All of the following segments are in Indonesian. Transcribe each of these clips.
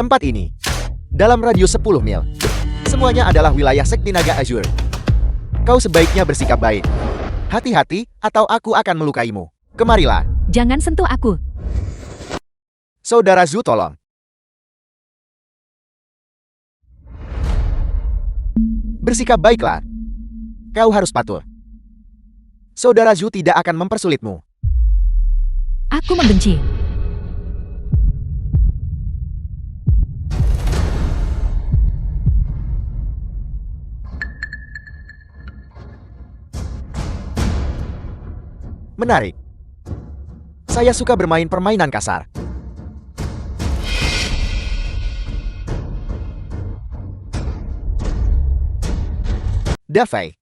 Tempat ini, dalam radius 10 mil, semuanya adalah wilayah sekte naga Azure. Kau sebaiknya bersikap baik. Hati-hati, atau aku akan melukaimu. Kemarilah. Jangan sentuh aku. Saudara Zhu, tolong. Bersikap baiklah. Kau harus patuh. Saudara Zhu tidak akan mempersulitmu. Aku membenci. Menarik. Saya suka bermain permainan kasar. Dafei,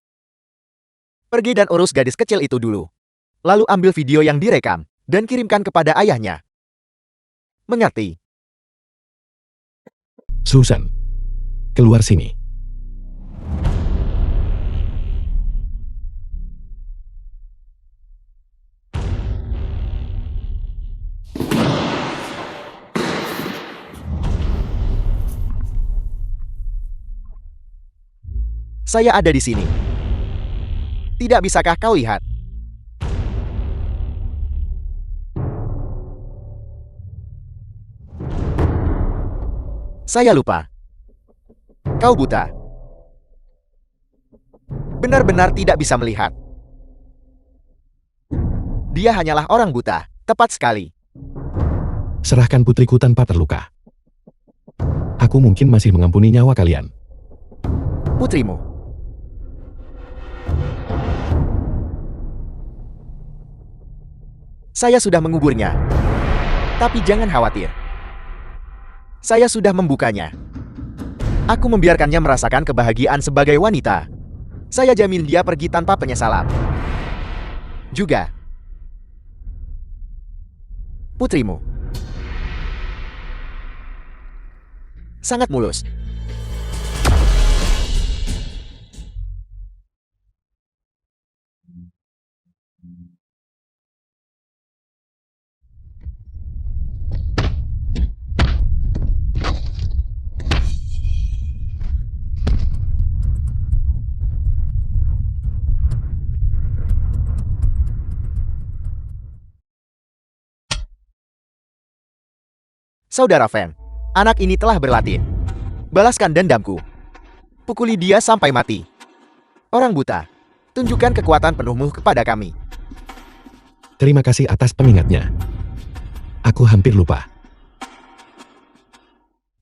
pergi dan urus gadis kecil itu dulu. Lalu ambil video yang direkam dan kirimkan kepada ayahnya. Mengerti? Susan, keluar sini. Saya ada di sini. Tidak bisakah kau lihat? Saya lupa. Kau buta. Benar-benar tidak bisa melihat. Dia hanyalah orang buta. Tepat sekali. Serahkan putriku tanpa terluka. Aku mungkin masih mengampuni nyawa kalian. Putrimu. Saya sudah menguburnya. Tapi jangan khawatir. Saya sudah membukanya. Aku membiarkannya merasakan kebahagiaan sebagai wanita. Saya jamin dia pergi tanpa penyesalan. Juga. Putrimu. Sangat mulus. Saudara Fan, anak ini telah berlatih. Balaskan dendamku. Pukuli dia sampai mati. Orang buta, tunjukkan kekuatan penuhmu kepada kami. Terima kasih atas pengingatnya. Aku hampir lupa.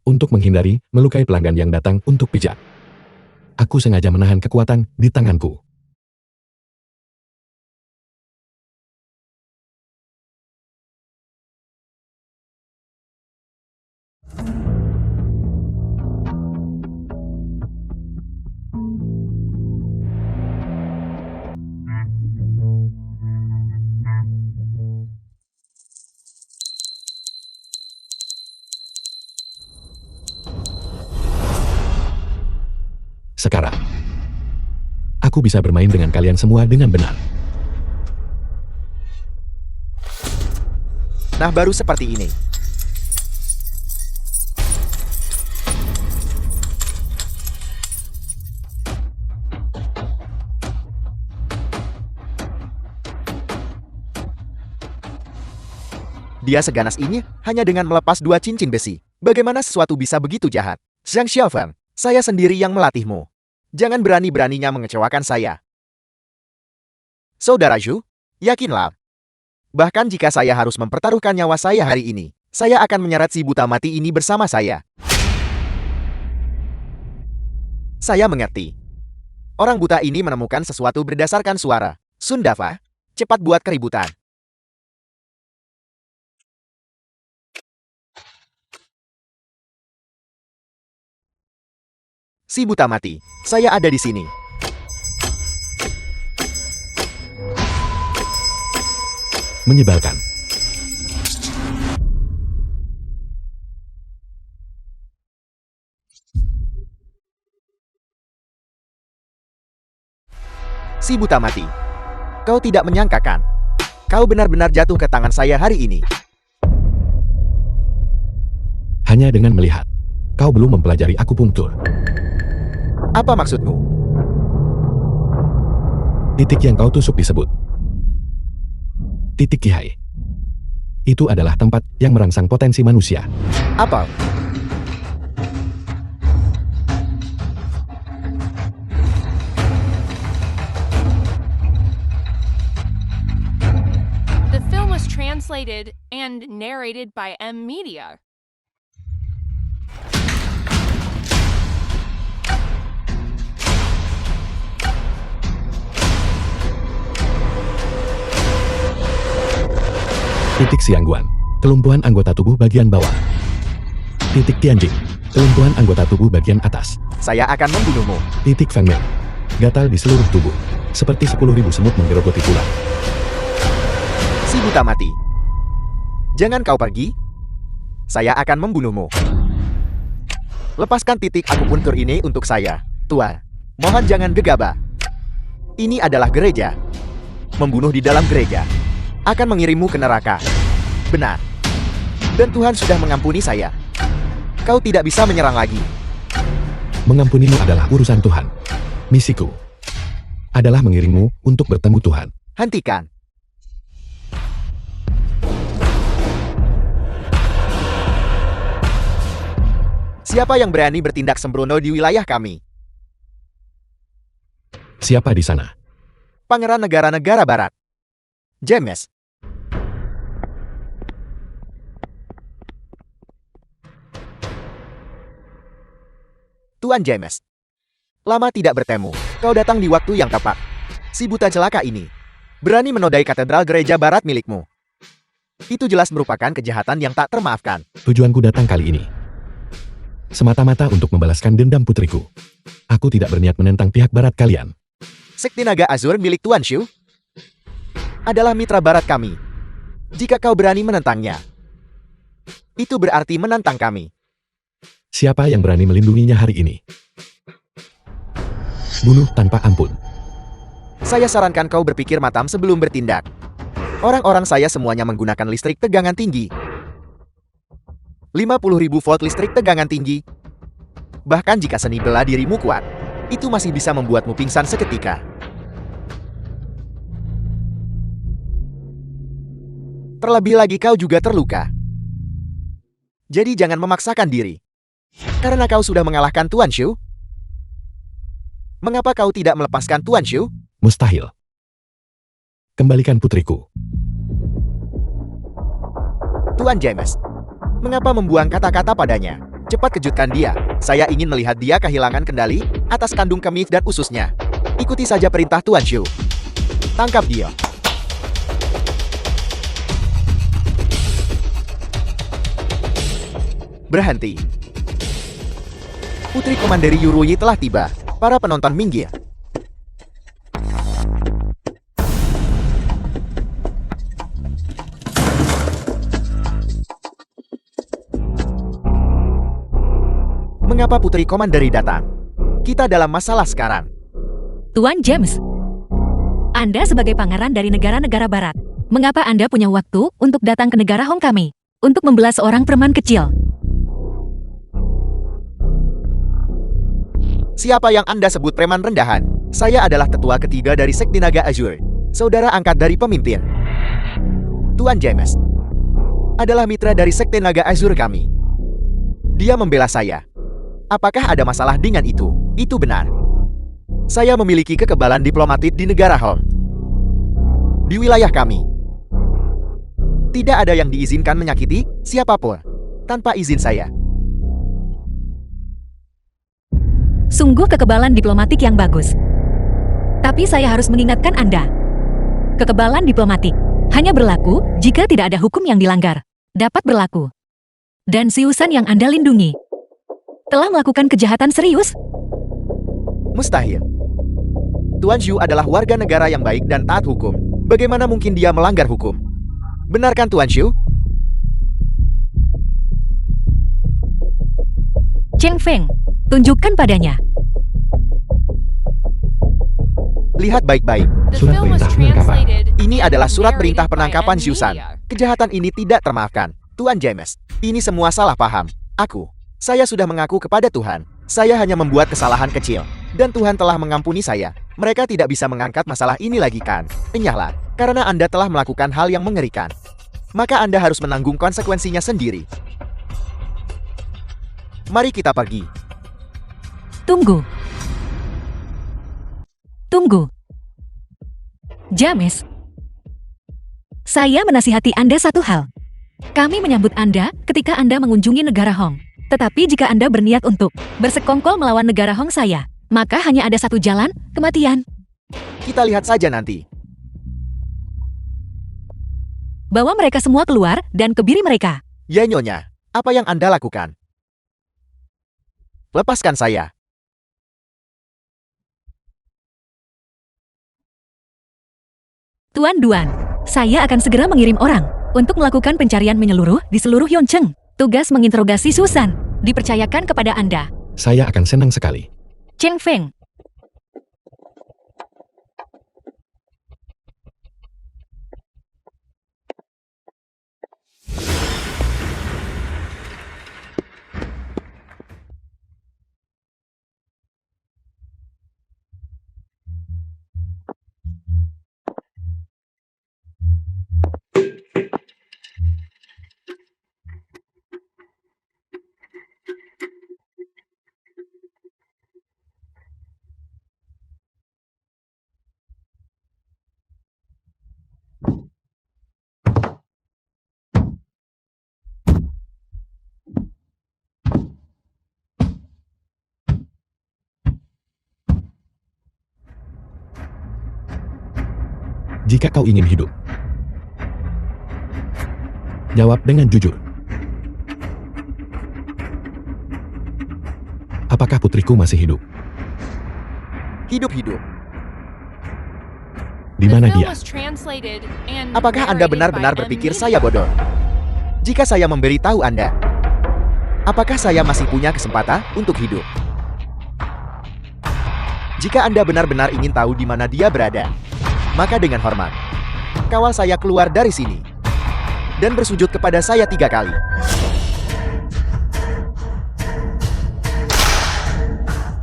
Untuk menghindari melukai pelanggan yang datang untuk pijat, aku sengaja menahan kekuatan di tanganku. Sekarang, aku bisa bermain dengan kalian semua dengan benar. Nah, baru seperti ini. Dia seganas ini hanya dengan melepas 2 cincin besi. Bagaimana sesuatu bisa begitu jahat? Zhang Xiaofeng, saya sendiri yang melatihmu. Jangan berani-beraninya mengecewakan saya. Saudara Zhu, yakinlah. Bahkan jika saya harus mempertaruhkan nyawa saya hari ini, saya akan menyeret si buta mati ini bersama saya. Saya mengerti. Orang buta ini menemukan sesuatu berdasarkan suara. Sun Dafa, cepat buat keributan. Si buta mati, saya ada di sini. Menyebalkan. Si buta mati. Kau tidak menyangkakan. Kau benar-benar jatuh ke tangan saya hari ini. Hanya dengan melihat. Kau belum mempelajari akupunktur. Apa maksudmu? Titik yang kau tusuk disebut titik Kihai. Itu adalah tempat yang merangsang potensi manusia. Apa? The film was translated and narrated by M Media. Titik Siangguan, kelumpuhan anggota tubuh bagian bawah. Titik Tianjing, kelumpuhan anggota tubuh bagian atas. Saya akan membunuhmu. Titik Fengmeng, gatal di seluruh tubuh, seperti 10.000 semut menggerogoti tulang. Si buta mati. Jangan kau pergi. Saya akan membunuhmu. Lepaskan titik akupuntur ini untuk saya, Tuan. Mohon jangan gegabah. Ini adalah gereja. Membunuh di dalam gereja akan mengirimmu ke neraka. Benar. Dan Tuhan sudah mengampuni saya. Kau tidak bisa menyerang lagi. Mengampunimu adalah urusan Tuhan. Misiku adalah mengirimmu untuk bertemu Tuhan. Hentikan. Siapa yang berani bertindak sembrono di wilayah kami? Siapa di sana? Pangeran negara-negara barat. James. Tuan James. Lama tidak bertemu. Kau datang di waktu yang tepat. Si buta celaka ini berani menodai katedral gereja barat milikmu. Itu jelas merupakan kejahatan yang tak termaafkan. Tujuanku datang kali ini semata-mata untuk membalaskan dendam putriku. Aku tidak berniat menentang pihak barat kalian. Sekti Naga Azur milik Tuan Shu adalah mitra barat kami. Jika kau berani menentangnya, itu berarti menantang kami. Siapa yang berani melindunginya hari ini? Bunuh tanpa ampun. Saya sarankan kau berpikir matang sebelum bertindak. Orang-orang saya semuanya menggunakan listrik tegangan tinggi. 50.000 volt listrik tegangan tinggi. Bahkan jika seni bela dirimu kuat, itu masih bisa membuatmu pingsan seketika. Terlebih lagi kau juga terluka. Jadi jangan memaksakan diri. Karena kau sudah mengalahkan Tuan Shu. Mengapa kau tidak melepaskan Tuan Shu? Mustahil. Kembalikan putriku. Tuan James. Mengapa membuang kata-kata padanya? Cepat kejutkan dia. Saya ingin melihat dia kehilangan kendali atas kandung kemih dan ususnya. Ikuti saja perintah Tuan Shu. Tangkap dia. Berhenti. Putri Komanderi Yuruyi telah tiba. Para penonton minggir. Mengapa Putri Komanderi datang? Kita dalam masalah sekarang. Tuan James, Anda sebagai pangeran dari negara-negara barat, mengapa Anda punya waktu untuk datang ke negara Hong kami untuk membelah seorang preman kecil? Siapa yang Anda sebut preman rendahan? Saya adalah tetua ketiga dari Sekti Naga Azur, saudara angkat dari pemimpin. Tuan James adalah mitra dari Sekti Naga Azur kami. Dia membela saya. Apakah ada masalah dengan itu? Itu benar. Saya memiliki kekebalan diplomatik di negara Hong. Di wilayah kami. Tidak ada yang diizinkan menyakiti siapapun tanpa izin saya. Sungguh kekebalan diplomatik yang bagus. Tapi saya harus mengingatkan Anda. Kekebalan diplomatik hanya berlaku jika tidak ada hukum yang dilanggar. Dapat berlaku. Dan Siusan yang Anda lindungi telah melakukan kejahatan serius. Mustahil. Tuan Shu adalah warga negara yang baik dan taat hukum. Bagaimana mungkin dia melanggar hukum? Benarkan Tuan Shu? Cheng Feng, tunjukkan padanya. Lihat baik-baik. The Surat film was perintah penangkapan. translated Ini and adalah surat perintah narrated by penangkapan M Siusan. Media. Kejahatan ini tidak termaafkan. Tuan James, ini semua salah paham. Saya sudah mengaku kepada Tuhan. Saya hanya membuat kesalahan kecil. Dan Tuhan telah mengampuni saya. Mereka tidak bisa mengangkat masalah ini lagi kan? Enyahlah, karena Anda telah melakukan hal yang mengerikan. Maka Anda harus menanggung konsekuensinya sendiri. Mari kita pergi. Tunggu. Tunggu. James. Saya menasihati Anda satu hal. Kami menyambut Anda ketika Anda mengunjungi negara Hong. Tetapi jika Anda berniat untuk bersekongkol melawan negara Hong saya, maka hanya ada satu jalan, kematian. Kita lihat saja nanti. Bawa mereka semua keluar dan kebiri mereka. Ya Nyonya, apa yang Anda lakukan? Lepaskan saya. Tuan Duan, saya akan segera mengirim orang untuk melakukan pencarian menyeluruh di seluruh Yongcheng. Tugas menginterogasi Susan dipercayakan kepada Anda. Saya akan senang sekali. Cheng Feng. Jika kau ingin hidup, jawab dengan jujur. Apakah putriku masih hidup? Hidup-hidup. Di The mana film dia? was translated and Apakah Anda narrated benar-benar by M. berpikir Media. saya bodoh? Jika saya memberitahu Anda, apakah saya masih punya kesempatan untuk hidup? Jika Anda benar-benar ingin tahu di mana dia berada, maka dengan hormat, kawal saya keluar dari sini dan bersujud kepada saya 3 kali.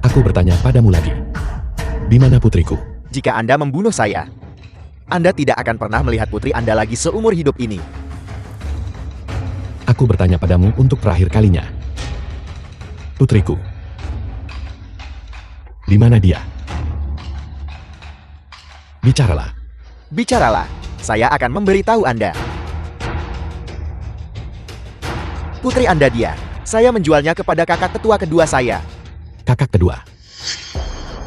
Aku bertanya padamu lagi. Di mana putriku? Jika Anda membunuh saya, Anda tidak akan pernah melihat putri Anda lagi seumur hidup ini. Aku bertanya padamu untuk terakhir kalinya. Putriku. Di mana dia? Bicaralah. Bicaralah, saya akan memberitahu Anda. Putri Anda dia. Saya menjualnya kepada kakak tetua kedua saya. Kakak kedua.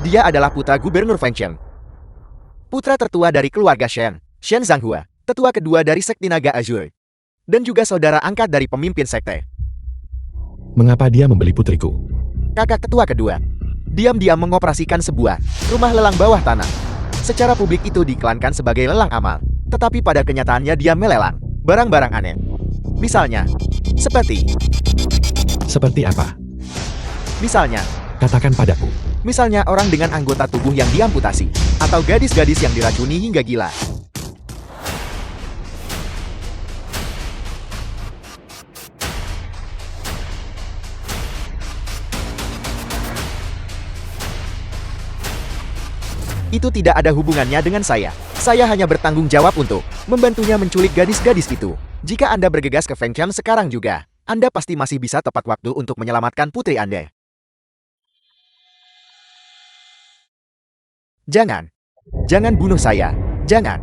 Dia adalah putra Gubernur Feng Chen. Putra tertua dari keluarga Shen, Shen Zhanghua, tetua kedua dari sekte Naga Azure. Dan juga saudara angkat dari pemimpin sekte. Mengapa dia membeli putriku? Kakak tetua kedua, diam-diam mengoperasikan sebuah rumah lelang bawah tanah. Secara publik itu diiklankan sebagai lelang amal, tetapi pada kenyataannya dia melelang barang-barang aneh. Misalnya, Seperti apa? misalnya, Katakan padaku. misalnya orang dengan anggota tubuh yang diamputasi, atau gadis-gadis yang diracuni hingga gila. Itu tidak ada hubungannya dengan saya. Saya hanya bertanggung jawab untuk membantunya menculik gadis-gadis itu. Jika Anda bergegas ke Feng Chen sekarang juga, Anda pasti masih bisa tepat waktu untuk menyelamatkan putri Anda. Jangan. Jangan bunuh saya. Jangan.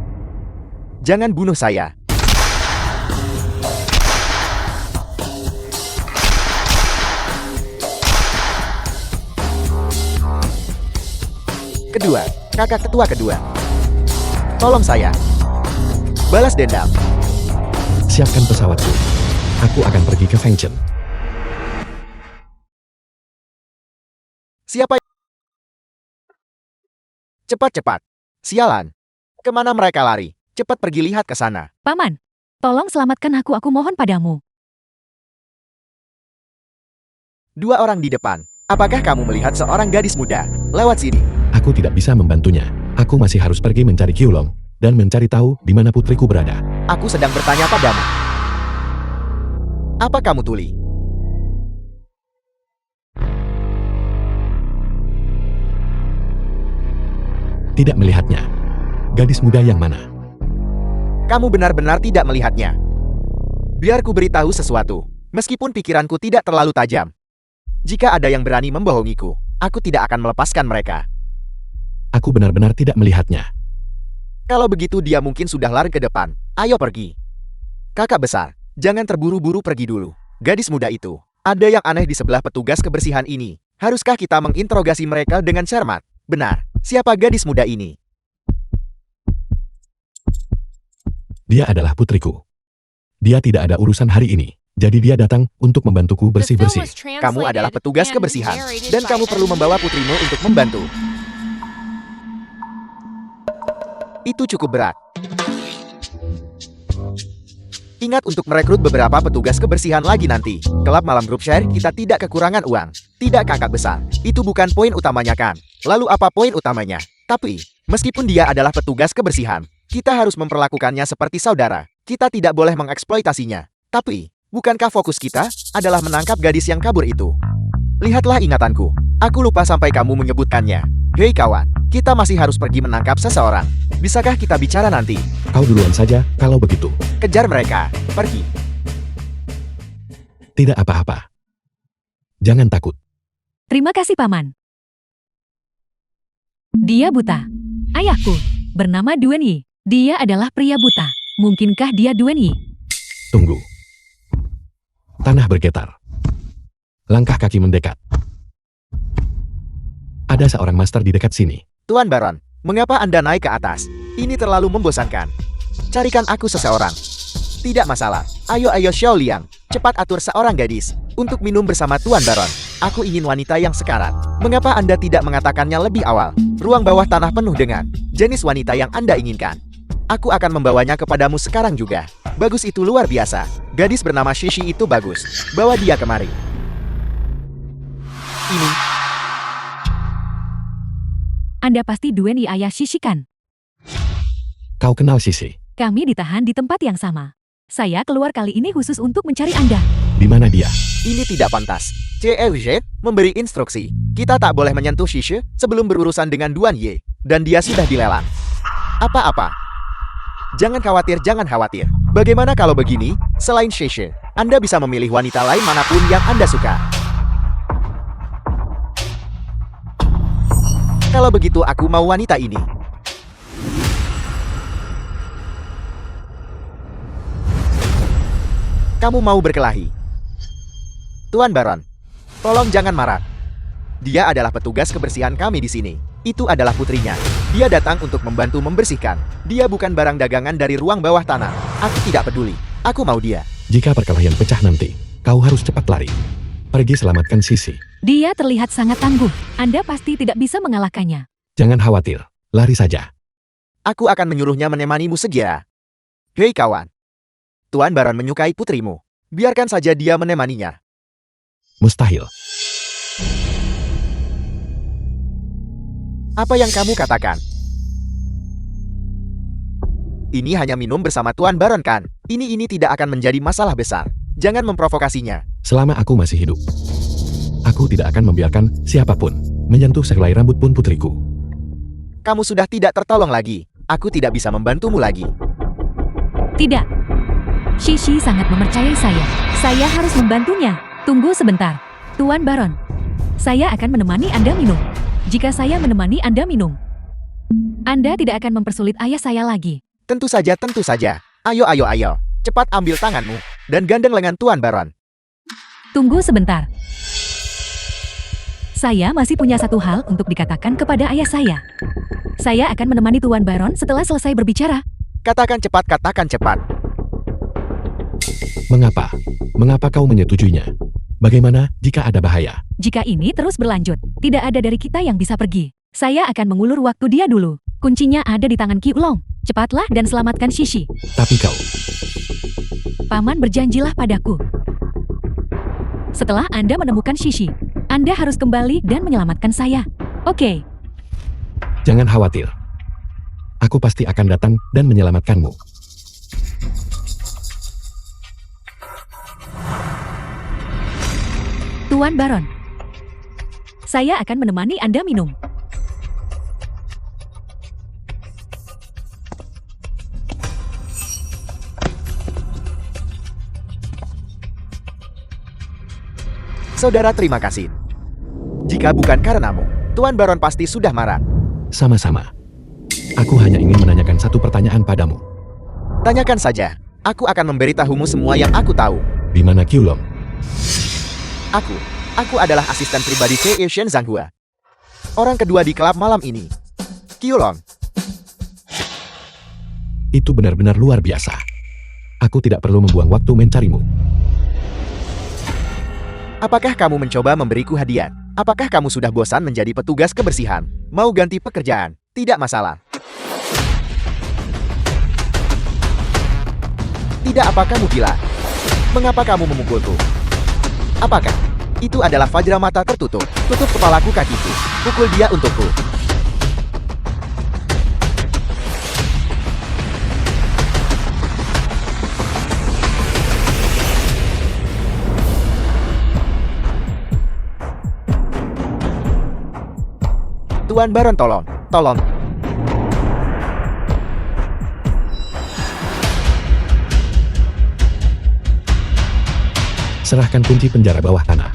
Jangan bunuh saya. Kedua, kakak tetua kedua. Tolong saya. Balas dendam. Siapkan pesawatku. Aku akan pergi ke Feng Chen. Siapa? Cepat-cepat. Sialan. Kemana mereka lari? Cepat pergi lihat ke sana. Paman, tolong selamatkan aku mohon padamu. Dua orang di depan. Apakah kamu melihat seorang gadis muda lewat sini? Aku tidak bisa membantunya. Aku masih harus pergi mencari Qiulong dan mencari tahu di mana putriku berada. Aku sedang bertanya padamu. Apa kamu tuli? Tidak melihatnya. Gadis muda yang mana? Kamu benar-benar tidak melihatnya. Biar ku beritahu sesuatu, meskipun pikiranku tidak terlalu tajam. Jika ada yang berani membohongiku, aku tidak akan melepaskan mereka. Aku benar-benar tidak melihatnya. Kalau begitu dia mungkin sudah lari ke depan. Ayo pergi. Kakak besar, jangan terburu-buru pergi dulu. Gadis muda itu, ada yang aneh di sebelah petugas kebersihan ini. Haruskah kita menginterogasi mereka dengan cermat? Benar, siapa gadis muda ini? Dia adalah putriku. Dia tidak ada urusan hari ini. Jadi dia datang untuk membantuku The film bersih-bersih. was translated Kamu adalah petugas and kebersihan, narrated dan by kamu perlu M. membawa putrimu untuk membantu. Itu cukup berat. Ingat untuk merekrut beberapa petugas kebersihan lagi nanti. Kelab malam grup share kita tidak kekurangan uang. Tidak kakak besar. Itu bukan poin utamanya kan? Lalu apa poin utamanya? Tapi, meskipun dia adalah petugas kebersihan, kita harus memperlakukannya seperti saudara. Kita tidak boleh mengeksploitasinya. Tapi, bukankah fokus kita adalah menangkap gadis yang kabur itu? Lihatlah ingatanku. Aku lupa sampai kamu menyebutkannya. Hei kawan, kita masih harus pergi menangkap seseorang. Bisakah kita bicara nanti? Kau duluan saja kalau begitu. Kejar mereka. Pergi. Tidak apa-apa. Jangan takut. Terima kasih, Paman. Dia buta. Ayahku, bernama Duen Yi. Dia adalah pria buta. Mungkinkah dia Duen Yi? Tunggu. Tanah bergetar. Langkah kaki mendekat. Ada seorang master di dekat sini. Tuan Baron, mengapa Anda naik ke atas? Ini terlalu membosankan. Carikan aku seseorang. Tidak masalah. Ayo Xiao Liang. Cepat atur seorang gadis untuk minum bersama Tuan Baron. Aku ingin wanita yang sekarat. Mengapa Anda tidak mengatakannya lebih awal? Ruang bawah tanah penuh dengan jenis wanita yang Anda inginkan. Aku akan membawanya kepadamu sekarang juga. Bagus, itu luar biasa. Gadis bernama Shishi itu bagus. Bawa dia kemari. Ini. Anda pasti Duen Yi ayah Shishi kan? Kau kenal Sisi? Kami ditahan di tempat yang sama. Saya keluar kali ini khusus untuk mencari Anda. Di mana dia? Ini tidak pantas. CEWZ memberi instruksi. Kita tak boleh menyentuh Shishi sebelum berurusan dengan Duan Ye. Dan dia sudah dilelang. Apa-apa. Jangan khawatir, jangan khawatir. Bagaimana kalau begini? Selain Shishi, Anda bisa memilih wanita lain manapun yang Anda suka. Kalau begitu aku mau wanita ini. Kamu mau berkelahi? Tuan Baron, tolong jangan marah. Dia adalah petugas kebersihan kami di sini. Itu adalah putrinya. Dia datang untuk membantu membersihkan. Dia bukan barang dagangan dari ruang bawah tanah. Aku tidak peduli. Aku mau dia. Jika perkelahian pecah nanti, kau harus cepat lari. Pergi selamatkan Sisi. Dia terlihat sangat tangguh. Anda pasti tidak bisa mengalahkannya. Jangan khawatir. Lari saja. Aku akan menyuruhnya menemanimu segera. Hei kawan. Tuan Baron menyukai putrimu. Biarkan saja dia menemaninya. Mustahil. Apa yang kamu katakan? Ini hanya minum bersama Tuan Baron kan? Ini tidak akan menjadi masalah besar. Jangan memprovokasinya. Selama aku masih hidup, aku tidak akan membiarkan siapapun menyentuh sehelai rambut pun putriku. Kamu sudah tidak tertolong lagi. Aku tidak bisa membantumu lagi. Tidak. Shishi sangat mempercayai saya. Saya harus membantunya. Tunggu sebentar. Tuan Baron, saya akan menemani Anda minum. Jika saya menemani Anda minum, Anda tidak akan mempersulit ayah saya lagi. Tentu saja, tentu saja. Ayo. Cepat ambil tanganmu dan gandeng lengan Tuan Baron. Tunggu sebentar. Saya masih punya satu hal untuk dikatakan kepada ayah saya. Saya akan menemani Tuan Baron setelah selesai berbicara. Katakan cepat, katakan cepat. Mengapa? Mengapa kau menyetujuinya? Bagaimana jika ada bahaya? Jika ini terus berlanjut, tidak ada dari kita yang bisa pergi. Saya akan mengulur waktu dia dulu. Kuncinya ada di tangan Ki Ulong. Cepatlah dan selamatkan Shishi. Tapi kau... Paman, berjanjilah padaku. Setelah Anda menemukan Shishi, Anda harus kembali dan menyelamatkan saya. Oke. Jangan khawatir. Aku pasti akan datang dan menyelamatkanmu. Tuan Baron, saya akan menemani Anda minum. Saudara, terima kasih. Jika bukan karenamu, Tuan Baron pasti sudah marah. Sama-sama. Aku hanya ingin menanyakan satu pertanyaan padamu. Tanyakan saja. Aku akan memberitahumu semua yang aku tahu. Di mana Qiulong? Aku adalah asisten pribadi Kei Shen Zhanghua. Orang kedua di klub malam ini. Qiulong. Itu benar-benar luar biasa. Aku tidak perlu membuang waktu mencarimu. Apakah kamu mencoba memberiku hadiah? Apakah kamu sudah bosan menjadi petugas kebersihan? Mau ganti pekerjaan? Tidak masalah. Tidak, apa kamu gila? Mengapa kamu memukulku? Apakah itu adalah Vajra mata tertutup? Tutup kepalaku, kakiku. Pukul dia untukku. Tuan Baron, tolong. Serahkan kunci penjara bawah tanah.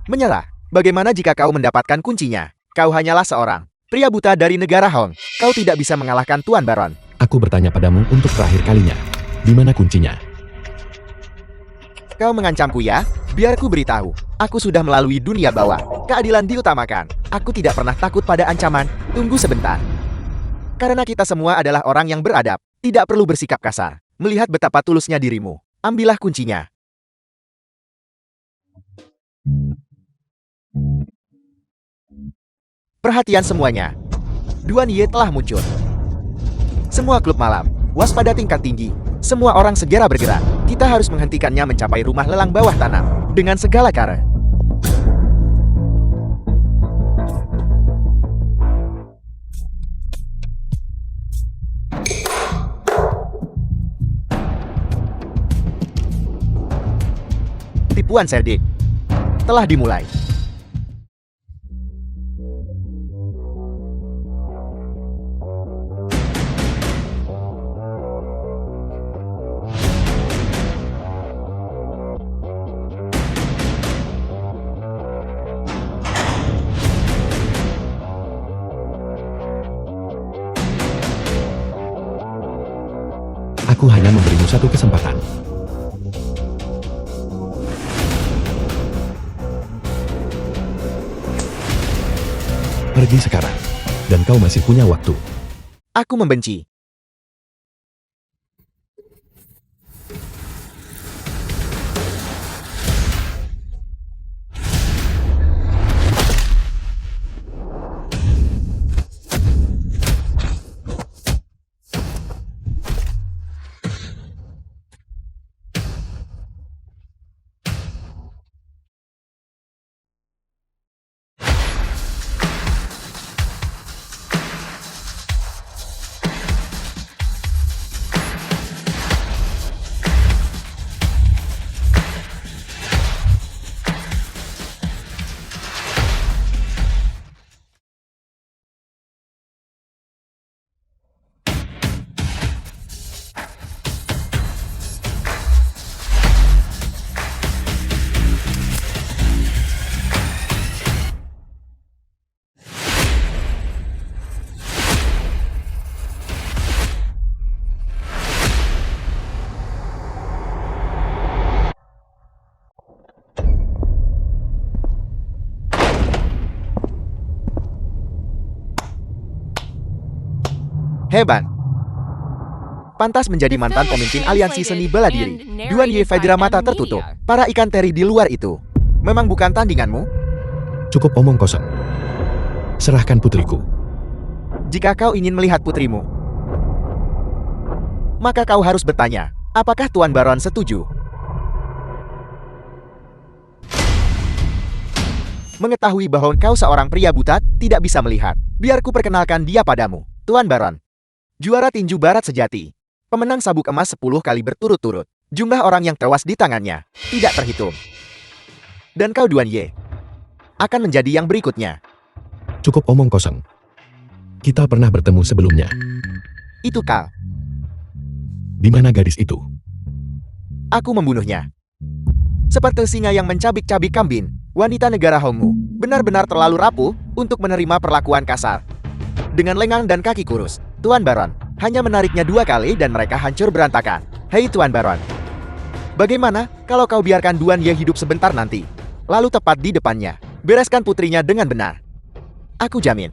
Menyerah? Bagaimana jika kau mendapatkan kuncinya? Kau hanyalah seorang pria buta dari negara Hong. Kau tidak bisa mengalahkan Tuan Baron. Aku bertanya padamu untuk terakhir kalinya. Di mana kuncinya? Kau mengancamku ya? Biar ku beritahu. Aku sudah melalui dunia bawah. Keadilan diutamakan. Aku tidak pernah takut pada ancaman. Tunggu sebentar. Karena kita semua adalah orang yang beradab. Tidak perlu bersikap kasar. Melihat betapa tulusnya dirimu. Ambillah kuncinya. Perhatian semuanya. Duan Ye telah muncul. Semua klub malam, waspada tingkat tinggi. Semua orang segera bergerak. Kita harus menghentikannya mencapai rumah lelang bawah tanah. Dengan segala cara. Tipuan cerdik telah dimulai. Aku hanya memberimu satu kesempatan. Pergi sekarang. Dan kau masih punya waktu. Aku membenci. Hebat. Pantas menjadi mantan pemimpin aliansi seni bela diri. Duan Ye Vajra mata tertutup. Para ikan teri di luar itu memang bukan tandinganmu? Cukup omong kosong. Serahkan putriku. Jika kau ingin melihat putrimu, maka kau harus bertanya, apakah Tuan Baron setuju? Mengetahui bahwa kau seorang pria buta, tidak bisa melihat. Biar ku perkenalkan dia padamu, Tuan Baron. Juara tinju barat sejati. Pemenang sabuk emas 10 kali berturut-turut. Jumlah orang yang tewas di tangannya tidak terhitung. Dan kau, Duan Ye, akan menjadi yang berikutnya. Cukup omong kosong. Kita pernah bertemu sebelumnya. Itu kau. Di mana gadis itu? Aku membunuhnya. Seperti singa yang mencabik-cabik kambing, wanita negara Hongmu benar-benar terlalu rapuh untuk menerima perlakuan kasar. Dengan lengan dan kaki kurus, Tuan Baron hanya menariknya 2 kali dan mereka hancur berantakan. Hei Tuan Baron, bagaimana kalau kau biarkan Duan Ye hidup sebentar nanti? Lalu tepat di depannya, bereskan putrinya dengan benar. Aku jamin,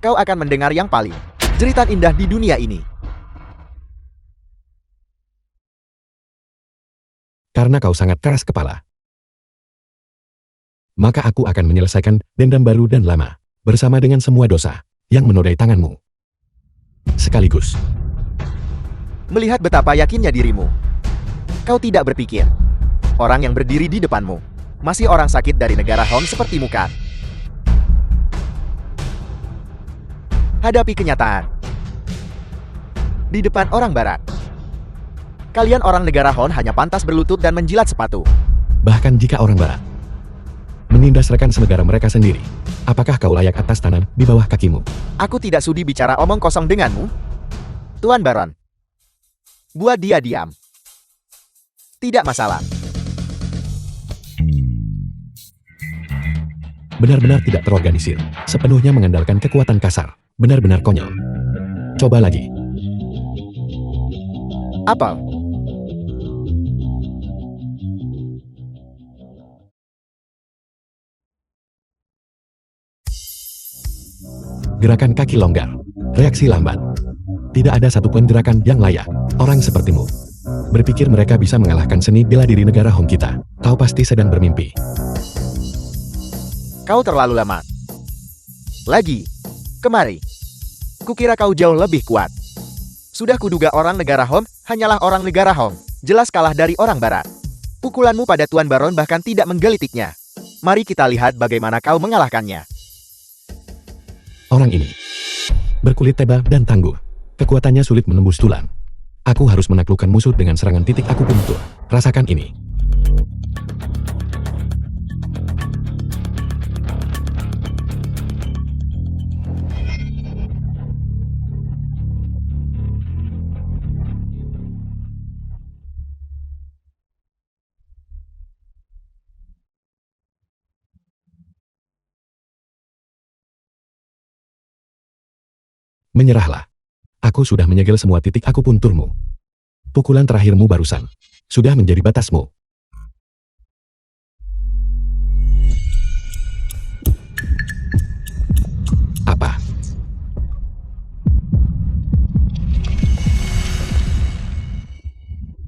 kau akan mendengar yang paling jeritan indah di dunia ini. Karena kau sangat keras kepala, maka aku akan menyelesaikan dendam baru dan lama, bersama dengan semua dosa yang menodai tanganmu. Sekaligus, Melihat betapa yakinnya dirimu, kau tidak berpikir orang yang berdiri di depanmu masih orang sakit dari negara Hong sepertimu kan? Hadapi kenyataan. Di depan orang barat, kalian orang negara Hon hanya pantas berlutut dan menjilat sepatu. bahkan jika orang barat menindas rekan senegara mereka sendiri, apakah kau layak atas tanah di bawah kakimu? Aku tidak sudi bicara omong kosong denganmu, Tuan Baron. Buat dia diam. Tidak masalah. Benar-benar tidak terorganisir, sepenuhnya mengandalkan kekuatan kasar. Benar-benar konyol. Coba lagi. Apa? Gerakan kaki longgar. Reaksi lambat. Tidak ada satupun gerakan yang layak. Orang sepertimu berpikir mereka bisa mengalahkan seni bela diri negara Hong kita. Kau pasti sedang bermimpi. Kau terlalu lama. Lagi. Kemari. Kukira kau jauh lebih kuat. Sudah kuduga orang negara Hong hanyalah orang negara Hong. Jelas kalah dari orang barat. Pukulanmu pada Tuan Baron bahkan tidak menggelitiknya. Mari kita lihat bagaimana kau mengalahkannya. Orang ini berkulit tebal dan tangguh. Kekuatannya sulit menembus tulang. Aku harus menaklukkan musuh dengan serangan titik akupuntur. Rasakan ini. Menyerahlah. Aku sudah menyegel semua titik akupunturmu. Pukulan terakhirmu barusan sudah menjadi batasmu. Apa?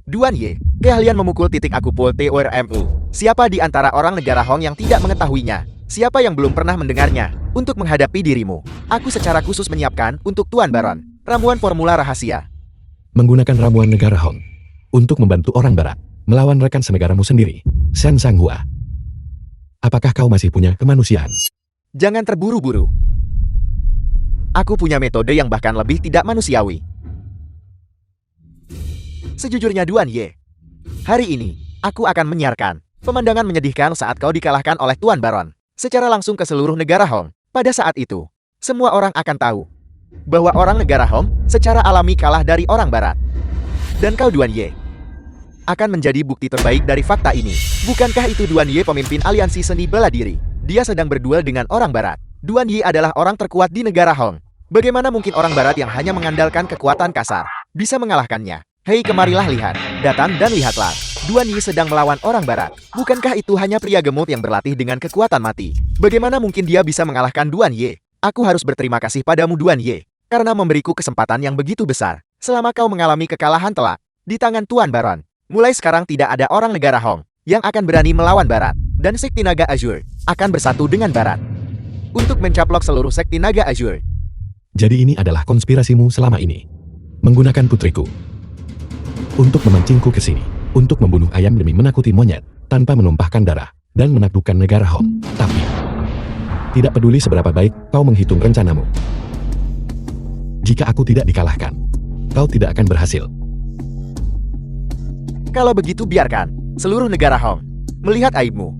Duan Ye, keahlian memukul titik akupuntur. Siapa di antara orang negara Hong yang tidak mengetahuinya? Siapa yang belum pernah mendengarnya? Untuk menghadapi dirimu, aku secara khusus menyiapkan untuk Tuan Baron ramuan formula rahasia. Menggunakan ramuan negara Hong untuk membantu orang barat melawan rekan senegaramu sendiri, Shen Sanghua. Apakah kau masih punya kemanusiaan? Jangan terburu-buru. Aku punya metode yang bahkan lebih tidak manusiawi. Sejujurnya Duan Ye, hari ini aku akan menyiarkan pemandangan menyedihkan saat kau dikalahkan oleh Tuan Baron secara langsung ke seluruh negara Hong. Pada saat itu, semua orang akan tahu bahwa orang negara Hong secara alami kalah dari orang barat. Dan kau Duan Ye akan menjadi bukti terbaik dari fakta ini. Bukankah itu Duan Ye pemimpin aliansi seni bela diri? Dia sedang berduel dengan orang barat. Duan Ye adalah orang terkuat di negara Hong. Bagaimana mungkin orang barat yang hanya mengandalkan kekuatan kasar bisa mengalahkannya? Hei, kemarilah lihat. Datang dan lihatlah. Duan Ye sedang melawan orang barat. Bukankah itu hanya pria gemuk yang berlatih dengan kekuatan mati? Bagaimana mungkin dia bisa mengalahkan Duan Ye? Aku harus berterima kasih padamu Duan Ye karena memberiku kesempatan yang begitu besar. Selama kau mengalami kekalahan telak di tangan Tuan Baron, mulai sekarang tidak ada orang negara Hong yang akan berani melawan barat. Dan Sekti Naga Azure akan bersatu dengan barat untuk mencaplok seluruh Sekti Naga Azure. Jadi ini adalah konspirasimu selama ini. Menggunakan putriku untuk memancingku ke sini, untuk membunuh ayam demi menakuti monyet, tanpa menumpahkan darah, dan menaklukkan negara Hong. Tapi, tidak peduli seberapa baik kau menghitung rencanamu. Jika aku tidak dikalahkan, kau tidak akan berhasil. Kalau begitu biarkan seluruh negara Hong melihat aibmu.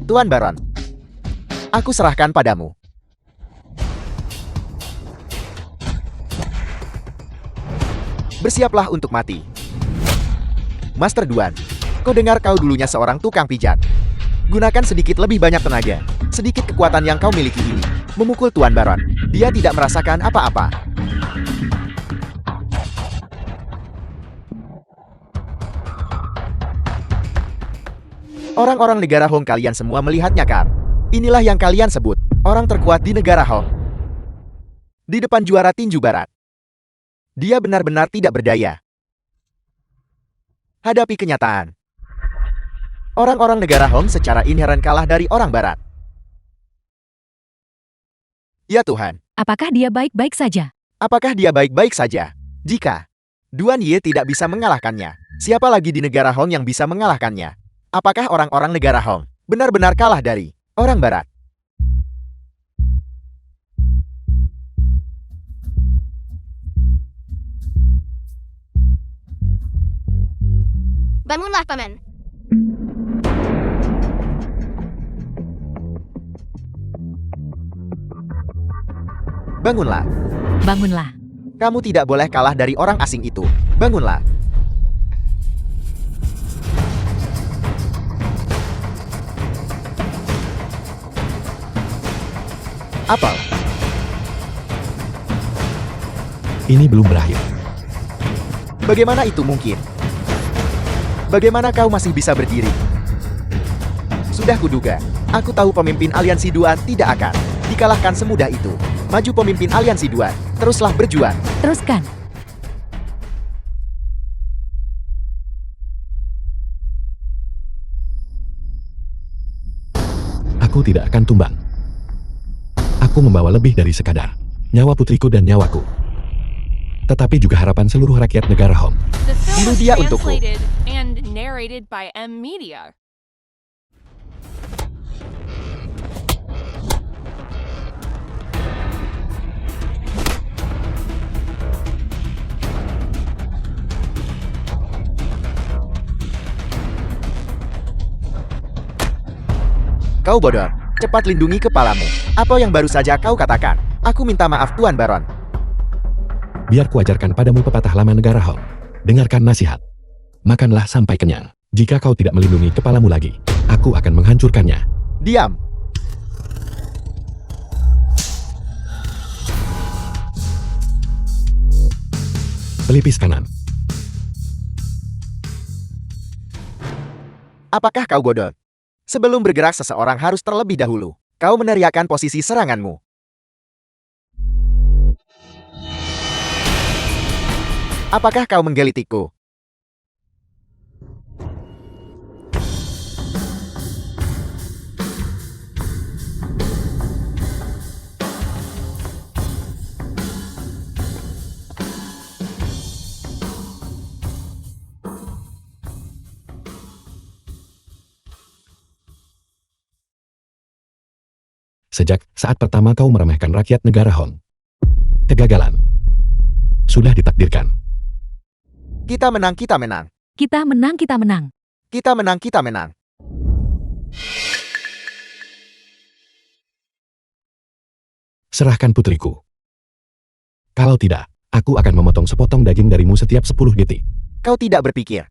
Tuan Baron, aku serahkan padamu. Bersiaplah untuk mati. Master Duan, Kau dengar kau dulunya seorang tukang pijat. Gunakan sedikit lebih banyak tenaga. Sedikit kekuatan yang kau miliki ini memukul Tuan Baron. Dia tidak merasakan apa-apa. Orang-orang negara Hong kalian semua melihatnya kan? Inilah yang kalian sebut orang terkuat di negara Hong. Di depan juara tinju barat. Dia benar-benar tidak berdaya. Hadapi kenyataan. Orang-orang negara Hong secara inheren kalah dari orang barat. Ya Tuhan, Apakah dia baik-baik saja? apakah dia baik-baik saja? Jika Duan Ye tidak bisa mengalahkannya, siapa lagi di negara Hong yang bisa mengalahkannya? Apakah orang-orang negara Hong benar-benar kalah dari orang barat? Bangunlah, Paman. Bangunlah. Bangunlah. Kamu tidak boleh kalah dari orang asing itu. Bangunlah. Apel. Ini belum berakhir. Bagaimana itu mungkin? Bagaimana kau masih bisa berdiri? Sudah kuduga. Aku tahu pemimpin aliansi Duan tidak akan dikalahkan semudah itu. Maju pemimpin aliansi Duan. Teruslah berjuang. Teruskan. Aku tidak akan tumbang. Aku membawa lebih dari sekadar nyawa putriku dan nyawaku, tetapi juga harapan seluruh rakyat negara Hong. The film Bunuh was dia untukku. translated and narrated by M Media. Kau bodoh. Cepat lindungi kepalamu. Apa yang baru saja kau katakan? Aku minta maaf Tuan Baron. Biar kuajarkan padamu pepatah lama negara Hong. Dengarkan nasihat. Makanlah sampai kenyang. Jika kau tidak melindungi kepalamu lagi, aku akan menghancurkannya. Diam. Pelipis kanan. Apakah kau bodoh? Sebelum bergerak seseorang harus terlebih dahulu. Kau meneriakkan posisi seranganmu. Apakah kau menggelitiku? Sejak saat pertama kau meremehkan rakyat negara Hong. Kegagalan sudah ditakdirkan. Kita menang, kita menang. Kita menang, kita menang. Kita menang, kita menang. Serahkan putriku. Kalau tidak, aku akan memotong sepotong daging darimu setiap 10 detik. Kau tidak berpikir.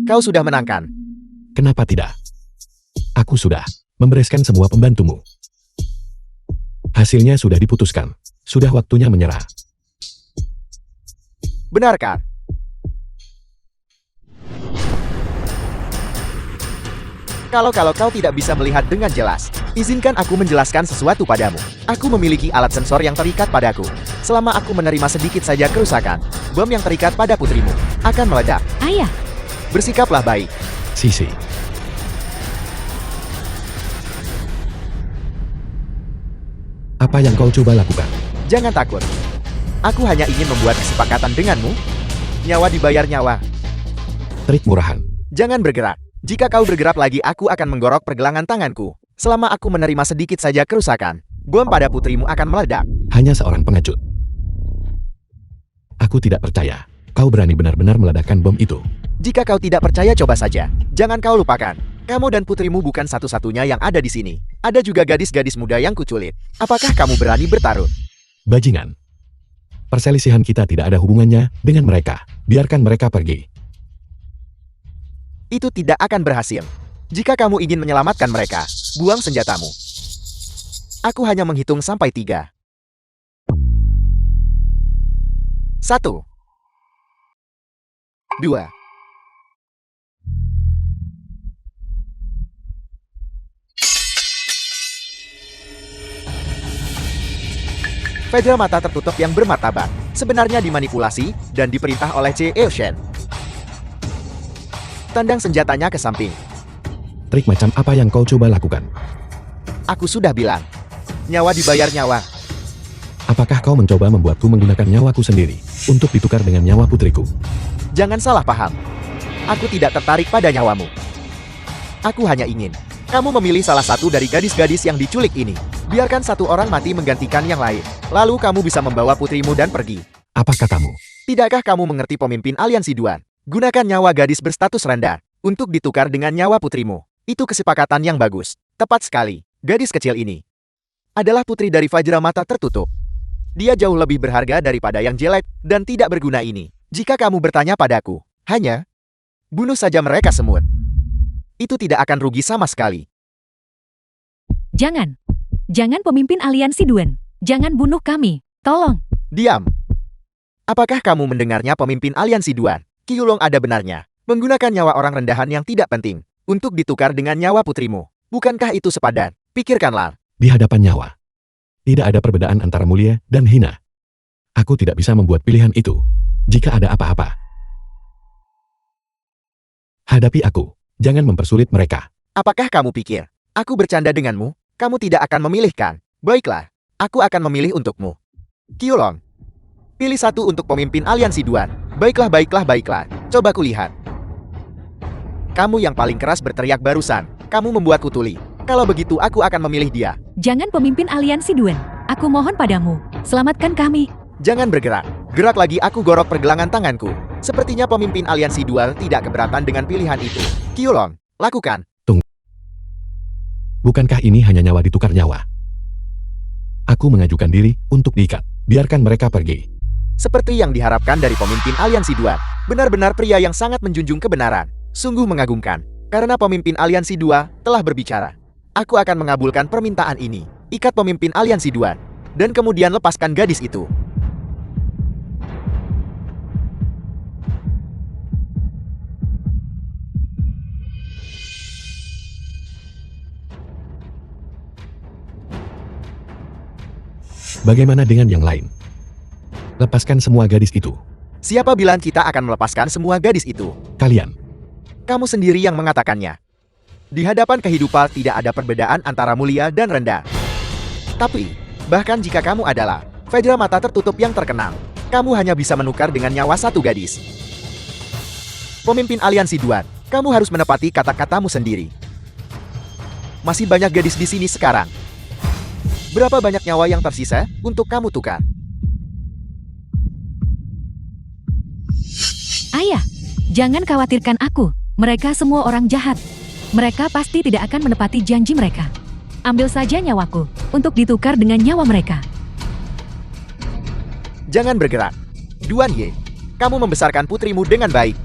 Kau sudah menangkan. Kenapa tidak? Aku sudah membereskan semua pembantumu. Hasilnya sudah diputuskan. Sudah waktunya menyerah. Benarkah? Kalau kau tidak bisa melihat dengan jelas, izinkan aku menjelaskan sesuatu padamu. Aku memiliki alat sensor yang terikat padaku. Selama aku menerima sedikit saja kerusakan, bom yang terikat pada putrimu akan meledak. Ayah, Bersikaplah baik. Sisi. Apa yang kau coba lakukan? Jangan takut. Aku hanya ingin membuat kesepakatan denganmu. Nyawa dibayar nyawa. Trik murahan. Jangan bergerak. Jika kau bergerak lagi, aku akan menggorok pergelangan tanganku. Selama aku menerima sedikit saja kerusakan, bom pada putrimu akan meledak. Hanya seorang pengecut. Aku tidak percaya. Kau berani benar-benar meledakkan bom itu. Jika kau tidak percaya, coba saja. Jangan kau lupakan. Kamu dan putrimu bukan satu-satunya yang ada di sini. Ada juga gadis-gadis muda yang kuculik. Apakah kamu berani bertarung? Bajingan. Perselisihan kita tidak ada hubungannya dengan mereka. Biarkan mereka pergi. Itu tidak akan berhasil. Jika kamu ingin menyelamatkan mereka, buang senjatamu. Aku hanya menghitung sampai 3. 1, 2. Fedra mata tertutup yang bermartabat sebenarnya dimanipulasi dan diperintah oleh Che Eushen. Tandang senjatanya ke samping. Trik macam apa yang kau coba lakukan? Aku sudah bilang, nyawa dibayar nyawa. Apakah kau mencoba membuatku menggunakan nyawaku sendiri untuk ditukar dengan nyawa putriku? Jangan salah paham. Aku tidak tertarik pada nyawamu. Aku hanya ingin kamu memilih salah satu dari gadis-gadis yang diculik ini. Biarkan satu orang mati menggantikan yang lain. Lalu kamu bisa membawa putrimu dan pergi. Apa katamu? Tidakkah kamu mengerti pemimpin aliansi Duan? Gunakan nyawa gadis berstatus rendah untuk ditukar dengan nyawa putrimu. Itu kesepakatan yang bagus. Tepat sekali. Gadis kecil ini adalah putri dari Fajra mata tertutup. Dia jauh lebih berharga daripada yang jelek dan tidak berguna ini. Jika kamu bertanya padaku, hanya bunuh saja mereka semua. Itu tidak akan rugi sama sekali. Jangan. Jangan pemimpin aliansi Duan. Jangan bunuh kami. Tolong. Diam. Apakah kamu mendengarnya pemimpin aliansi Duan? Qiyulong ada benarnya. Menggunakan nyawa orang rendahan yang tidak penting untuk ditukar dengan nyawa putrimu. Bukankah itu sepadan? Pikirkanlah. Di hadapan nyawa, tidak ada perbedaan antara mulia dan hina. Aku tidak bisa membuat pilihan itu. Jika ada apa-apa, hadapi aku. Jangan mempersulit mereka. Apakah kamu pikir aku bercanda denganmu? Kamu tidak akan memilihkan. Baiklah, aku akan memilih untukmu. Qiyulong, pilih satu untuk pemimpin aliansi Duan. Baiklah, baiklah, baiklah. Coba kulihat. Kamu yang paling keras berteriak barusan. Kamu membuatku tuli. Kalau begitu aku akan memilih dia. Jangan pemimpin aliansi Duan. Aku mohon padamu. Selamatkan kami. Jangan bergerak. Gerak lagi aku gorok pergelangan tanganku. Sepertinya pemimpin aliansi Dual tidak keberatan dengan pilihan itu. Qiyulong, lakukan. Bukankah ini hanya nyawa ditukar nyawa? Aku mengajukan diri untuk diikat. Biarkan mereka pergi. Seperti yang diharapkan dari pemimpin aliansi Dual. Benar-benar pria yang sangat menjunjung kebenaran. Sungguh mengagumkan. Karena pemimpin aliansi Dual telah berbicara. Aku akan mengabulkan permintaan ini. Ikat pemimpin aliansi Dual. Dan kemudian lepaskan gadis itu. Bagaimana dengan yang lain? Lepaskan semua gadis itu. Siapa bilang kita akan melepaskan semua gadis itu? Kalian. Kamu sendiri yang mengatakannya. Di hadapan kehidupan tidak ada perbedaan antara mulia dan rendah. Tapi, bahkan jika kamu adalah Fajra mata tertutup yang terkenal, kamu hanya bisa menukar dengan nyawa satu gadis. Pemimpin aliansi Duan, kamu harus menepati kata-katamu sendiri. Masih banyak gadis di sini sekarang. Berapa banyak nyawa yang tersisa untuk kamu tukar? Ayah, jangan khawatirkan aku. Mereka semua orang jahat. Mereka pasti tidak akan menepati janji mereka. Ambil saja nyawaku untuk ditukar dengan nyawa mereka. Jangan bergerak. Duan Ye, kamu membesarkan putrimu dengan baik.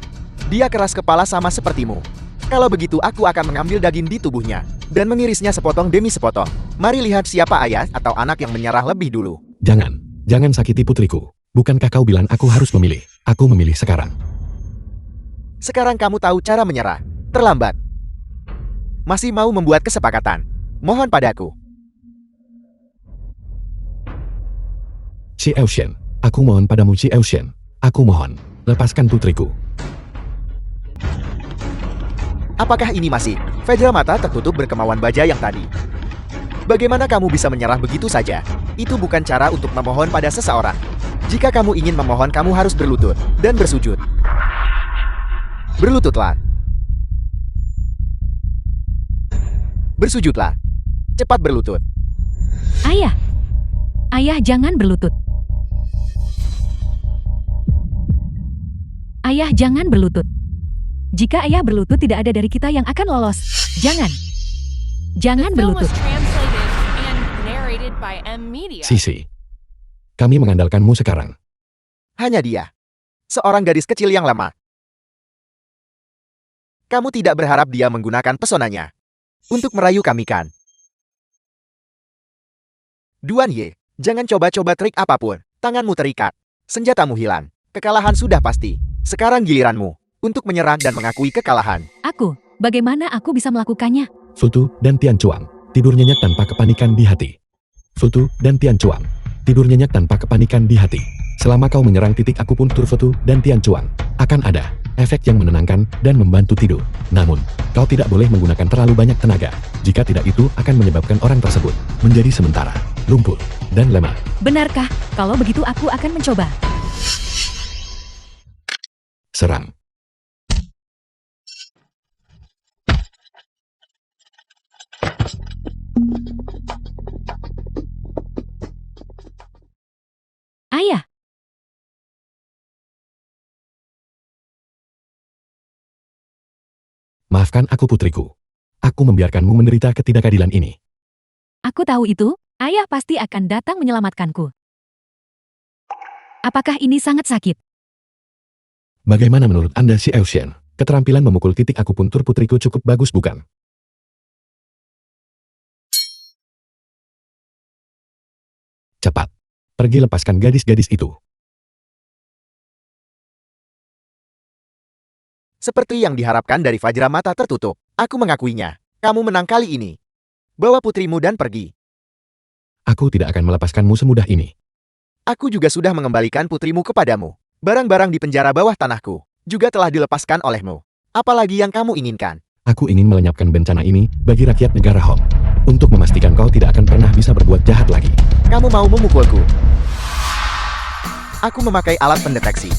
Dia keras kepala sama sepertimu. Kalau begitu aku akan mengambil daging di tubuhnya dan mengirisnya sepotong demi sepotong. Mari lihat siapa ayah atau anak yang menyerah lebih dulu. Jangan sakiti putriku. Bukankah kau bilang aku harus memilih? Aku memilih sekarang. Sekarang kamu tahu cara menyerah. Terlambat. Masih mau membuat kesepakatan? Mohon padaku. Chi Eushen, aku mohon padamu Chi Eushen. Aku mohon, lepaskan putriku. Apakah ini masih Fajra mata tertutup berkemauan baja yang tadi? Bagaimana kamu bisa menyerah begitu saja? Itu bukan cara untuk memohon pada seseorang. Jika kamu ingin memohon, kamu harus berlutut dan bersujud. Berlututlah. Bersujudlah. Cepat berlutut. Ayah. Ayah jangan berlutut. Ayah jangan berlutut. Jika ayah berlutut tidak ada dari kita yang akan lolos. Jangan. Jangan The film berlutut. was translated and narrated by M Media. Sisi, kami mengandalkanmu sekarang. Hanya dia. Seorang gadis kecil yang lemah. Kamu tidak berharap dia menggunakan pesonanya untuk merayu kami kan? Duan Ye, jangan coba-coba trik apapun. Tanganmu terikat. Senjatamu hilang. Kekalahan sudah pasti. Sekarang giliranmu untuk menyerang dan mengakui kekalahan. Aku, bagaimana aku bisa melakukannya? Futu dan Tian Chuang tidur nyenyak tanpa kepanikan di hati. Futu dan Tian Chuang tidur nyenyak tanpa kepanikan di hati. Selama kau menyerang titik akupuntur Futu dan Tian Chuang, akan ada efek yang menenangkan dan membantu tidur. Namun, kau tidak boleh menggunakan terlalu banyak tenaga. Jika tidak, itu akan menyebabkan orang tersebut menjadi sementara lumpuh dan lemah. Benarkah? Kalau begitu aku akan mencoba. Serang. Ayah, Maafkan aku putriku. Aku membiarkanmu menderita ketidakadilan ini. aku tahu itu. Ayah pasti akan datang menyelamatkanku. Apakah ini sangat sakit? Bagaimana menurut Anda si Eushen? Keterampilan memukul titik akupuntur putriku cukup bagus bukan? Cepat. Pergi lepaskan gadis-gadis itu. Seperti yang diharapkan dari Fajra mata tertutup, aku mengakuinya. Kamu menang kali ini. Bawa putrimu dan pergi. Aku tidak akan melepaskanmu semudah ini. Aku juga sudah mengembalikan putrimu kepadamu. Barang-barang di penjara bawah tanahku juga telah dilepaskan olehmu. Apalagi yang kamu inginkan? Aku ingin melenyapkan bencana ini bagi rakyat negara Hong. Untuk memastikan kau tidak akan pernah bisa berbuat jahat lagi. Kamu mau memukulku? Aku memakai alat pendeteksi.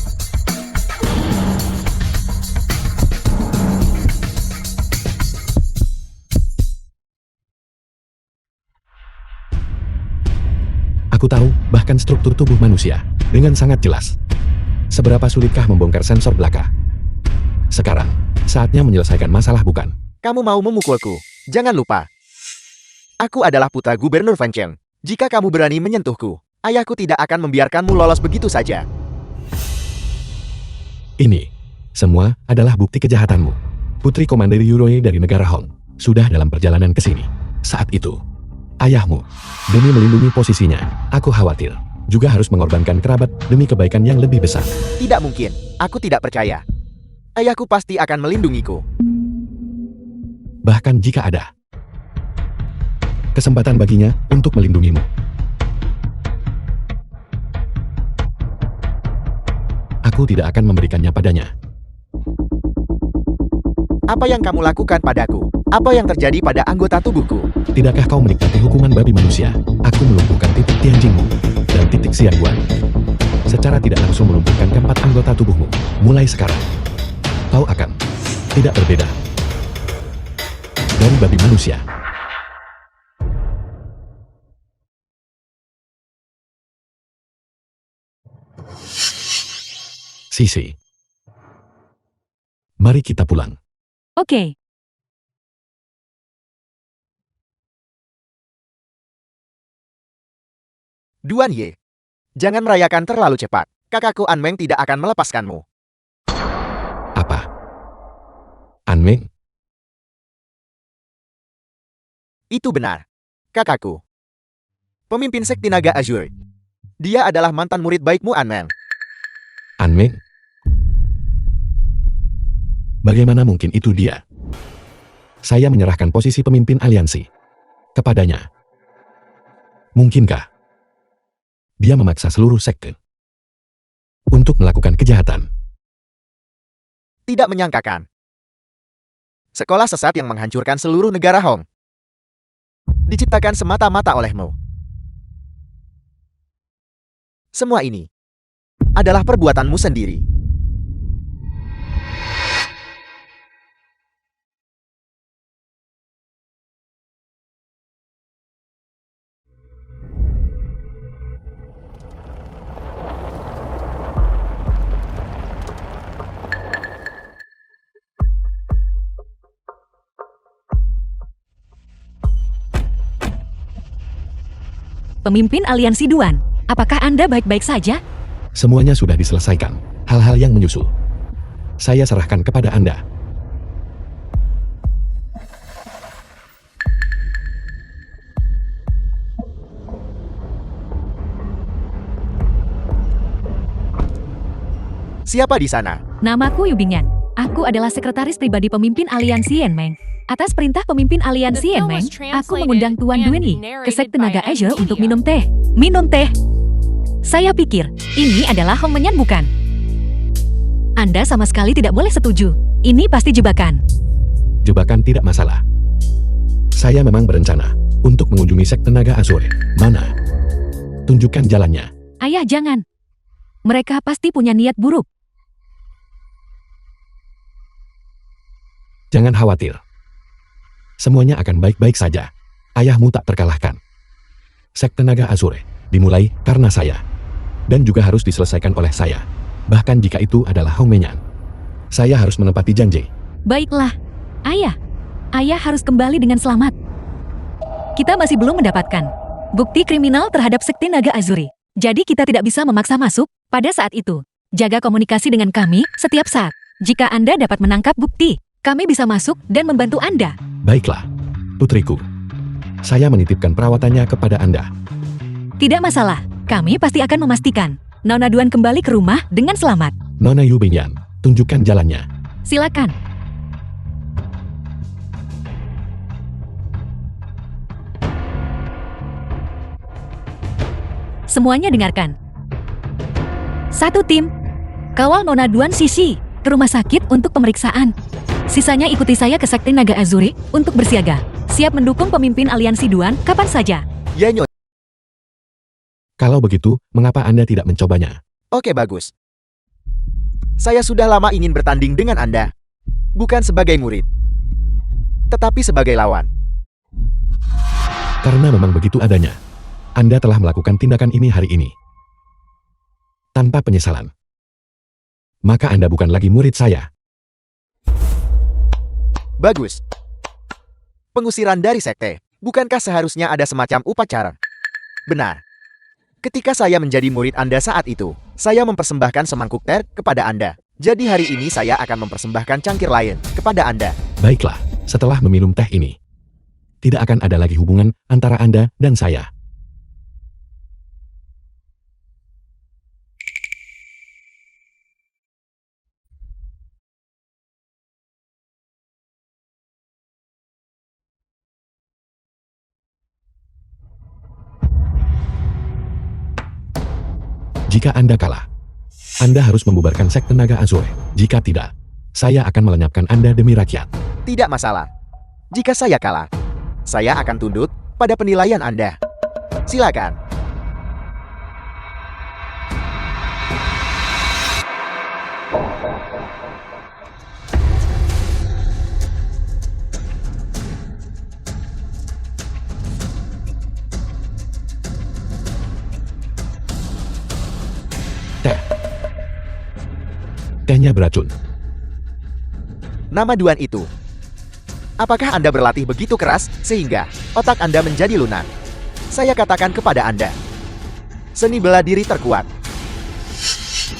Aku tahu bahkan struktur tubuh manusia dengan sangat jelas. Seberapa sulitkah membongkar sensor belaka? Sekarang, saatnya menyelesaikan masalah bukan? Kamu mau memukulku? Jangan lupa. Aku adalah putra Gubernur Fan Cheng. Jika kamu berani menyentuhku, ayahku tidak akan membiarkanmu lolos begitu saja. Ini semua adalah bukti kejahatanmu. Putri Komander Yuroi dari negara Hong sudah dalam perjalanan ke sini. Saat itu, ayahmu, demi melindungi posisinya, aku khawatir, juga harus mengorbankan kerabat demi kebaikan yang lebih besar. Tidak mungkin. Aku tidak percaya. Ayahku pasti akan melindungiku. Bahkan jika ada kesempatan baginya untuk melindungimu. Aku tidak akan memberikannya padanya. Apa yang kamu lakukan padaku? Apa yang terjadi pada anggota tubuhku? Tidakkah kau menikmati hukuman babi manusia? Aku melumpuhkan titik Tianjingmu dan titik Xianguan. Secara tidak langsung melumpuhkan keempat anggota tubuhmu. Mulai sekarang, kau akan tidak berbeda dari babi manusia. Sisi, mari kita pulang. Oke. Duan Ye, jangan merayakan terlalu cepat. Kakakku An Meng tidak akan melepaskanmu. Apa? Anmeng? Itu benar. Kakakku. Pemimpin sekte naga Azure. Dia adalah mantan murid baikmu An Meng. Anmeng? Bagaimana mungkin itu dia? Saya menyerahkan posisi pemimpin aliansi kepadanya. Mungkinkah dia memaksa seluruh sekte untuk melakukan kejahatan? Tidak menyangkakan. Sekolah sesat yang menghancurkan seluruh negara Hong diciptakan semata-mata olehmu. Semua ini adalah perbuatanmu sendiri. Pemimpin aliansi Duan, apakah Anda baik-baik saja? Semuanya sudah diselesaikan. Hal-hal yang menyusul saya serahkan kepada Anda. Siapa di sana? Namaku Yu Bingyan. Aku adalah sekretaris pribadi pemimpin aliansi Yenmeng. Atas perintah pemimpin aliansi The film Yenmeng, was translated aku mengundang Tuan and Duan Yi ke narrated sekte by naga Azure M-Media. untuk minum teh. Minum teh. Saya pikir, ini adalah Hong Menyan bukan? Anda sama sekali tidak boleh setuju. Ini pasti jebakan. Jebakan tidak masalah. Saya memang berencana untuk mengunjungi sekte naga Azure. Mana? Tunjukkan jalannya. Ayah jangan. Mereka pasti punya niat buruk. Jangan khawatir. Semuanya akan baik-baik saja. Ayahmu tak terkalahkan. Sekte naga Azure dimulai karena saya. Dan juga harus diselesaikan oleh saya. Bahkan jika itu adalah Hong Menyan. Saya harus menepati janji. Baiklah. Ayah. Ayah harus kembali dengan selamat. Kita masih belum mendapatkan bukti kriminal terhadap sekte naga Azure. Jadi kita tidak bisa memaksa masuk pada saat itu. Jaga komunikasi dengan kami setiap saat. Jika Anda dapat menangkap bukti, kami bisa masuk dan membantu Anda. Baiklah, putriku. Saya menitipkan perawatannya kepada Anda. Tidak masalah. Kami pasti akan memastikan Nona Duan kembali ke rumah dengan selamat. Nona Yu Bingyan, tunjukkan jalannya. Silakan. Semuanya dengarkan. Satu tim, kawal Nona Duan Sisi ke rumah sakit untuk pemeriksaan. Sisanya ikuti saya ke sekte naga Azure untuk bersiaga. Siap mendukung pemimpin aliansi Duan kapan saja. Ya Nyonya. Kalau begitu, mengapa Anda tidak mencobanya? Oke bagus. Saya sudah lama ingin bertanding dengan Anda. Bukan sebagai murid, tetapi sebagai lawan. Karena memang begitu adanya. Anda telah melakukan tindakan ini hari ini. Tanpa penyesalan. Maka Anda bukan lagi murid saya. Bagus. Pengusiran dari sekte. Bukankah seharusnya ada semacam upacara? Benar. Ketika saya menjadi murid Anda saat itu, saya mempersembahkan semangkuk teh kepada Anda. Jadi hari ini saya akan mempersembahkan cangkir lain kepada Anda. Baiklah, setelah meminum teh ini, tidak akan ada lagi hubungan antara Anda dan saya. Jika Anda kalah, Anda harus membubarkan sekte naga Azure. Jika tidak, saya akan melenyapkan Anda demi rakyat. Tidak masalah. Jika saya kalah, saya akan tunduk pada penilaian Anda. Silakan. Teh. Tehnya beracun. Nama Duan itu. Apakah Anda berlatih begitu keras sehingga otak Anda menjadi lunak? Saya katakan kepada Anda, seni bela diri terkuat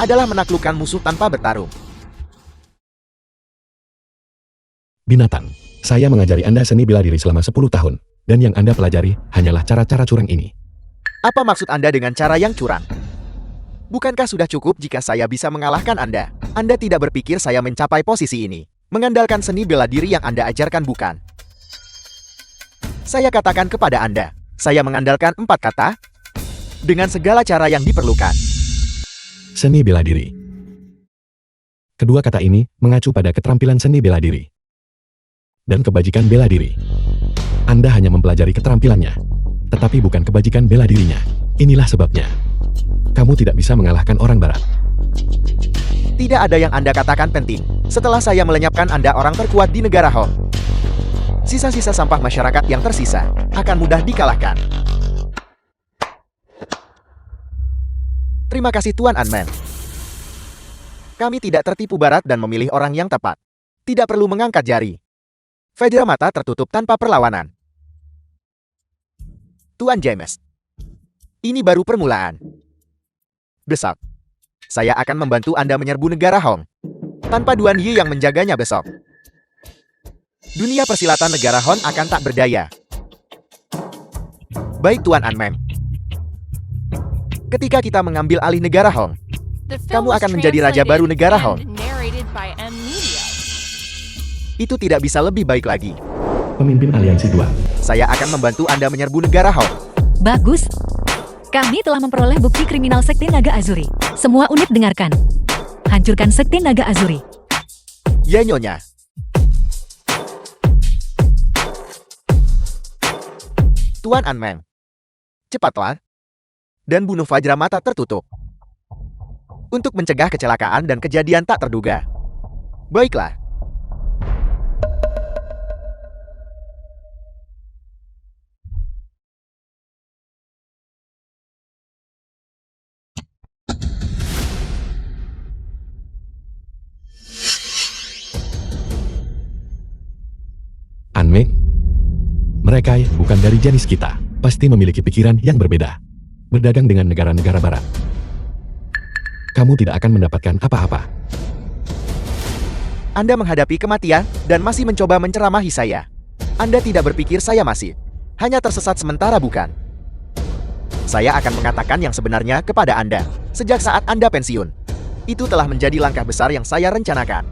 adalah menaklukkan musuh tanpa bertarung. Binatang. Saya mengajari Anda seni bela diri selama 10 tahun. Dan yang Anda pelajari hanyalah cara-cara curang ini. Apa maksud Anda dengan cara yang curang? Bukankah sudah cukup jika saya bisa mengalahkan Anda? Anda tidak berpikir saya mencapai posisi ini mengandalkan seni bela diri yang Anda ajarkan, bukan? Saya katakan kepada Anda, saya mengandalkan 4 kata dengan segala cara yang diperlukan. Seni bela diri. Kedua kata ini mengacu pada keterampilan seni bela diri. Dan kebajikan bela diri. Anda hanya mempelajari keterampilannya, tetapi bukan kebajikan bela dirinya. Inilah sebabnya. Kamu tidak bisa mengalahkan orang barat. Tidak ada yang Anda katakan penting. Setelah saya melenyapkan Anda orang terkuat di negara Hong, sisa-sisa sampah masyarakat yang tersisa akan mudah dikalahkan. Terima kasih Tuan Anman. Kami tidak tertipu barat dan memilih orang yang tepat. Tidak perlu mengangkat jari. Federa mata tertutup tanpa perlawanan. Tuan James, ini baru permulaan. Besok, saya akan membantu Anda menyerbu negara Hong. Tanpa Duan Yi yang menjaganya besok, dunia persilatan negara Hong akan tak berdaya. Baik Tuan Anmem. Ketika kita mengambil alih negara Hong, The film Kamu was akan menjadi raja baru translated negara and Hong. narrated by M Media. Itu tidak bisa lebih baik lagi. Pemimpin Aliansi 2. Saya akan membantu Anda menyerbu negara Hong. Bagus. Kami telah memperoleh bukti kriminal Sekte Naga Azuri. Semua unit dengarkan. Hancurkan Sekte Naga Azuri. Ya, Nyonya. Tuan Anmeng. Cepatlah. Dan bunuh Fajra mata tertutup. Untuk mencegah kecelakaan dan kejadian tak terduga. Baiklah. Anmeng. Mereka bukan dari jenis kita. Pasti memiliki pikiran yang berbeda. Berdagang dengan negara-negara barat. Kamu tidak akan mendapatkan apa-apa. Anda menghadapi kematian dan masih mencoba menceramahi saya. Anda tidak berpikir saya masih hanya tersesat sementara, bukan? Saya akan mengatakan yang sebenarnya kepada Anda sejak saat Anda pensiun. Itu telah menjadi langkah besar yang saya rencanakan.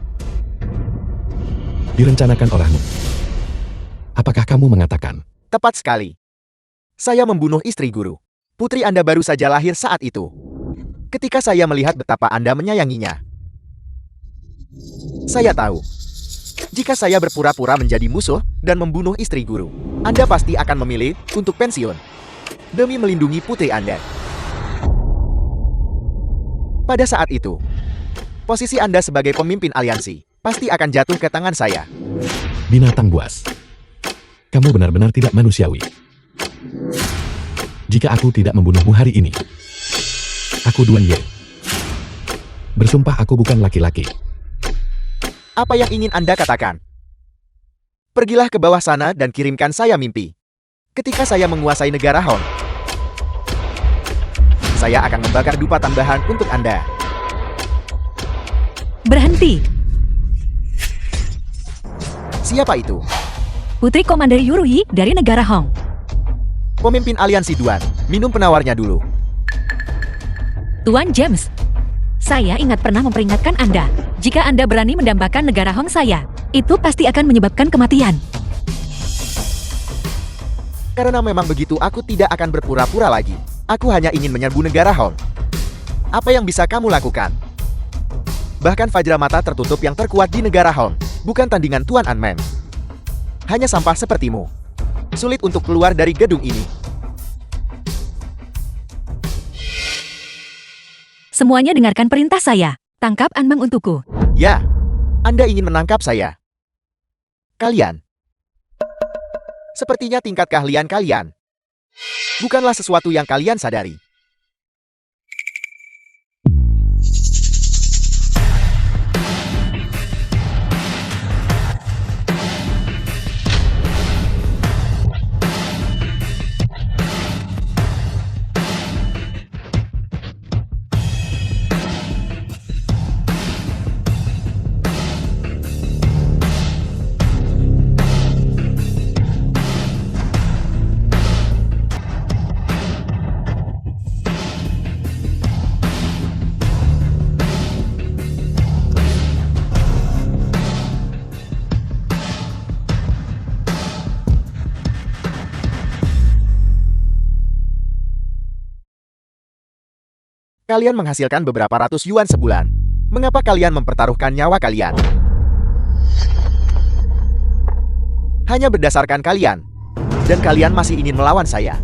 Direncanakan olehmu. Apakah kamu mengatakan? Tepat sekali. Saya membunuh istri guru. Putri Anda baru saja lahir saat itu. Ketika saya melihat betapa Anda menyayanginya. Saya tahu. Jika saya berpura-pura menjadi musuh dan membunuh istri guru, Anda pasti akan memilih untuk pensiun. Demi melindungi putri Anda. Pada saat itu, posisi Anda sebagai pemimpin aliansi pasti akan jatuh ke tangan saya. Binatang buas. Kamu benar-benar tidak manusiawi. Jika aku tidak membunuhmu hari ini, aku Duan Ye. Bersumpah aku bukan laki-laki. Apa yang ingin Anda katakan? Pergilah ke bawah sana dan kirimkan saya mimpi. Ketika saya menguasai negara Hong, saya akan membakar dupa tambahan untuk Anda. Berhenti. Siapa itu? Putri Komander Yurui dari negara Hong. Pemimpin aliansi Duan. Minum penawarnya dulu. Tuan James, saya ingat pernah memperingatkan Anda. Jika Anda berani mendambakan negara Hong saya, itu pasti akan menyebabkan kematian. Karena memang begitu, aku tidak akan berpura-pura lagi. Aku hanya ingin menyerbu negara Hong. Apa yang bisa kamu lakukan? Bahkan Fajra mata tertutup yang terkuat di negara Hong bukan tandingan Tuan Anmen. Hanya sampah sepertimu. Sulit untuk keluar dari gedung ini. Semuanya dengarkan perintah saya. Tangkap Anmeng untukku. Ya, Anda ingin menangkap saya. Kalian. Sepertinya tingkat keahlian kalian bukanlah sesuatu yang kalian sadari. Kalian menghasilkan beberapa ratus yuan sebulan. Mengapa kalian mempertaruhkan nyawa kalian? Hanya berdasarkan kalian. Dan kalian masih ingin melawan saya.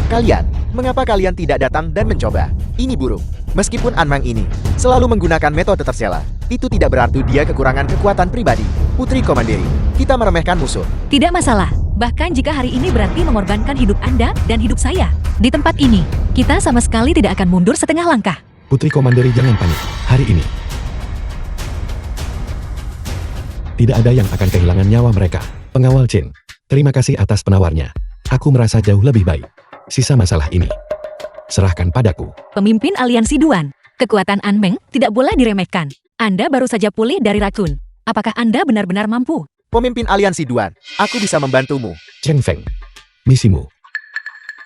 Kalian, mengapa kalian tidak datang dan mencoba? Ini buruk. Meskipun Anmeng ini selalu menggunakan metode tersela, itu tidak berarti dia kekurangan kekuatan pribadi. Putri Komanderi, kita meremehkan musuh. Tidak masalah. Bahkan jika hari ini berarti mengorbankan hidup Anda dan hidup saya. Di tempat ini, kita sama sekali tidak akan mundur setengah langkah. Putri Komanderi, jangan panik. Hari ini, tidak ada yang akan kehilangan nyawa mereka. Pengawal Chen, terima kasih atas penawarnya. Aku merasa jauh lebih baik. Sisa masalah ini, serahkan padaku. Pemimpin aliansi Duan, kekuatan Anmeng tidak boleh diremehkan. Anda baru saja pulih dari racun. Apakah Anda benar-benar mampu? Pemimpin aliansi Duan, aku bisa membantumu. Cheng Feng, misimu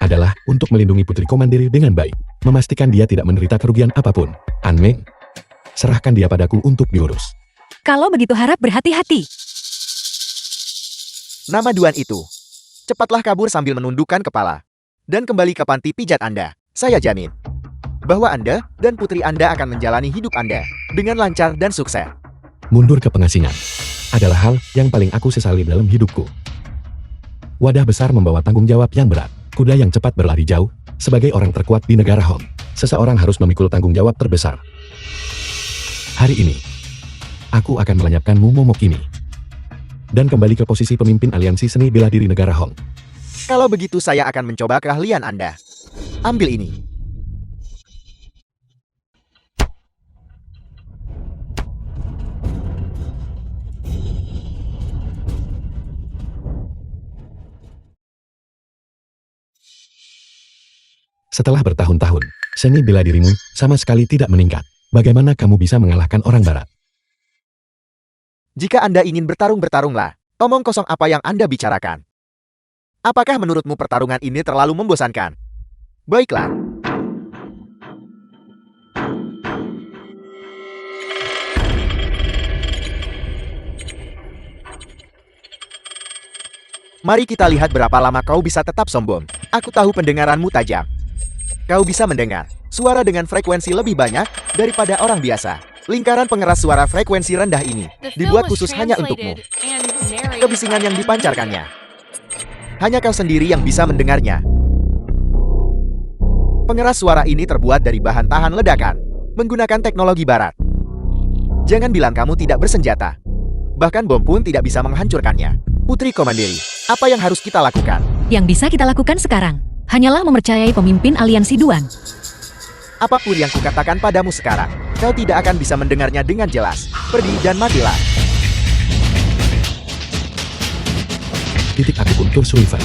adalah untuk melindungi Putri Komandiri dengan baik, memastikan dia tidak menderita kerugian apapun. Anmeng, serahkan dia padaku untuk diurus. Kalau begitu harap berhati-hati. Nama Duan itu. Cepatlah kabur sambil menundukkan kepala. Dan kembali ke panti pijat Anda. Saya jamin bahwa Anda dan putri Anda akan menjalani hidup Anda dengan lancar dan sukses. Mundur ke pengasingan adalah hal yang paling aku sesali dalam hidupku. Wadah besar membawa tanggung jawab yang berat. Kuda yang cepat berlari jauh. Sebagai orang terkuat di negara Hong, seseorang harus memikul tanggung jawab terbesar. Hari ini, aku akan melenyapkanmu Momokini. Dan kembali ke posisi pemimpin aliansi seni bela diri negara Hong. Kalau begitu saya akan mencoba keahlian Anda. Ambil ini. Setelah bertahun-tahun, seni bela dirimu sama sekali tidak meningkat. Bagaimana kamu bisa mengalahkan orang barat? Jika Anda ingin bertarung-bertarunglah. Omong kosong apa yang Anda bicarakan? Apakah menurutmu pertarungan ini terlalu membosankan? Baiklah. Mari kita lihat berapa lama kau bisa tetap sombong. Aku tahu pendengaranmu tajam. Kau bisa mendengar suara dengan frekuensi lebih banyak daripada orang biasa. Lingkaran pengeras suara frekuensi rendah ini The film dibuat was khusus hanya untukmu. translated and narrated Kebisingan by yang M. dipancarkannya. Hanya kau sendiri yang bisa mendengarnya. Pengeras suara ini terbuat dari bahan tahan ledakan, menggunakan teknologi barat. Jangan bilang kamu tidak bersenjata. Bahkan bom pun tidak bisa menghancurkannya. Putri Komandiri, apa yang harus kita lakukan? Yang bisa kita lakukan sekarang, hanyalah mempercayai pemimpin aliansi Duan. Apapun yang kukatakan padamu sekarang, kau tidak akan bisa mendengarnya dengan jelas. Pergi dan matilah. Titik akupuntur Sullivan.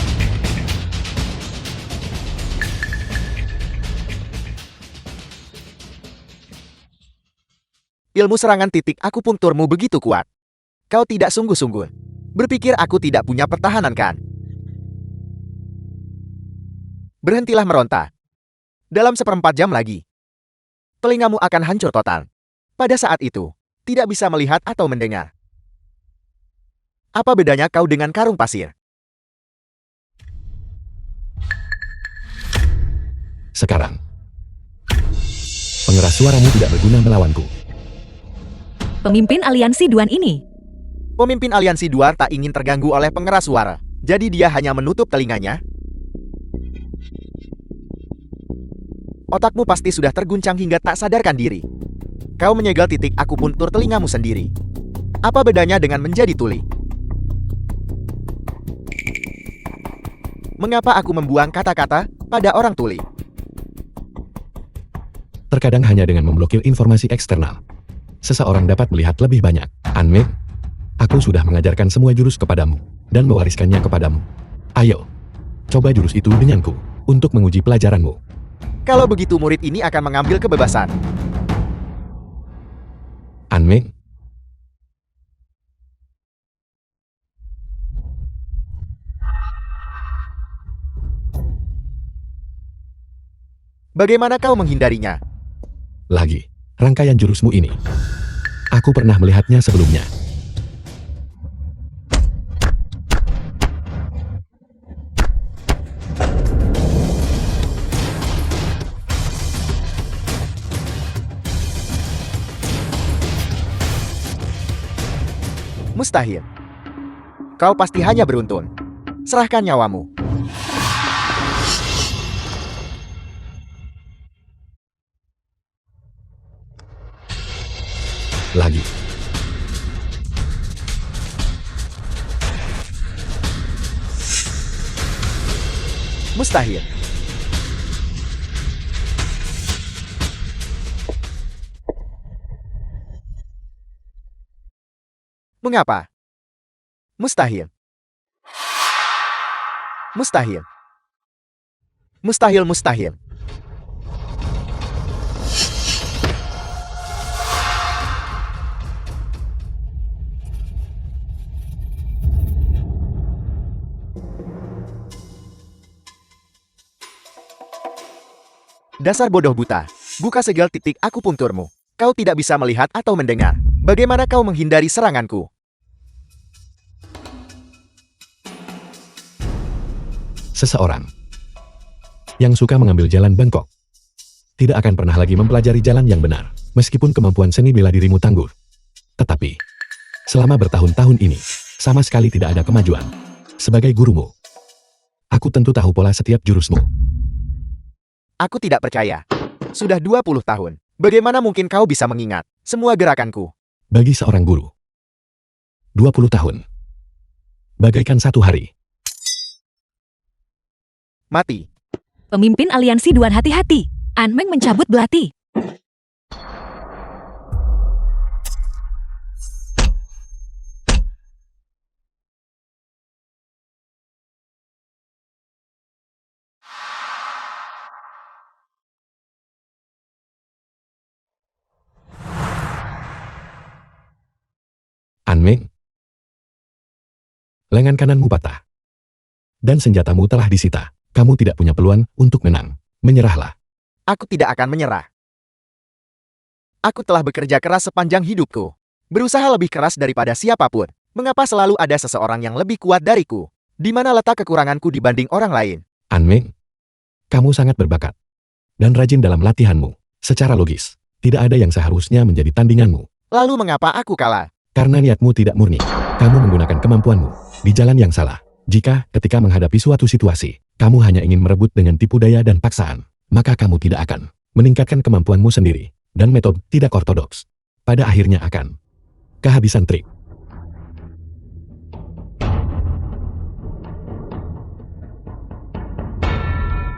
Ilmu serangan titik akupunkturmu begitu kuat. Kau tidak sungguh-sungguh berpikir aku tidak punya pertahanan kan? Berhentilah meronta. Dalam 1/4 jam lagi, telingamu akan hancur total. Pada saat itu, tidak bisa melihat atau mendengar. Apa bedanya kau dengan karung pasir? Sekarang, pengeras suaramu tidak berguna melawanku. Pemimpin aliansi Duan ini. Pemimpin aliansi Duar tak ingin terganggu oleh pengeras suara. Jadi dia hanya menutup telinganya. Otakmu pasti sudah terguncang hingga tak sadarkan diri. Kau menyegel titik akupuntur telingamu sendiri. Apa bedanya dengan menjadi tuli? Mengapa aku membuang kata-kata pada orang tuli? Terkadang hanya dengan memblokir informasi eksternal, seseorang dapat melihat lebih banyak. Anmeng, aku sudah mengajarkan semua jurus kepadamu, dan mewariskannya kepadamu. Ayo, coba jurus itu denganku, untuk menguji pelajaranmu. Kalau begitu murid ini akan mengambil kebebasan. Anmeng, Bagaimana kau menghindarinya? lagi, rangkaian jurusmu ini. Aku pernah melihatnya sebelumnya. Mustahil. Kau pasti hanya beruntun. Serahkan nyawamu. Lagi. Mustahil. Mengapa? Mustahil. Mustahil. Mustahil, mustahil. Dasar bodoh buta. Buka segel titik akupunkturmu. Kau tidak bisa melihat atau mendengar. Bagaimana kau menghindari seranganku? Seseorang yang suka mengambil jalan bengkok tidak akan pernah lagi mempelajari jalan yang benar, meskipun kemampuan seni bela dirimu tangguh. Tetapi, selama bertahun-tahun ini, sama sekali tidak ada kemajuan. Sebagai gurumu, aku tentu tahu pola setiap jurusmu. Aku tidak percaya. Sudah 20 tahun. Bagaimana mungkin kau bisa mengingat semua gerakanku? Bagi seorang guru, 20 tahun bagaikan satu hari. Mati. Pemimpin aliansi Duan, hati-hati. An Meng mencabut belati. An Meng, lengan kananmu patah dan senjatamu telah disita. Kamu tidak punya peluang untuk menang. Menyerahlah. Aku tidak akan menyerah. Aku telah bekerja keras sepanjang hidupku. Berusaha lebih keras daripada siapapun. Mengapa selalu ada seseorang yang lebih kuat dariku? Di mana letak kekuranganku dibanding orang lain? An Meng, kamu sangat berbakat dan rajin dalam latihanmu. Secara logis, tidak ada yang seharusnya menjadi tandinganmu. Lalu mengapa aku kalah? Karena niatmu tidak murni. Kamu menggunakan kemampuanmu di jalan yang salah. Jika ketika menghadapi suatu situasi, kamu hanya ingin merebut dengan tipu daya dan paksaan, maka kamu tidak akan meningkatkan kemampuanmu sendiri, dan metode tidak ortodoks. Pada akhirnya akan kehabisan trik.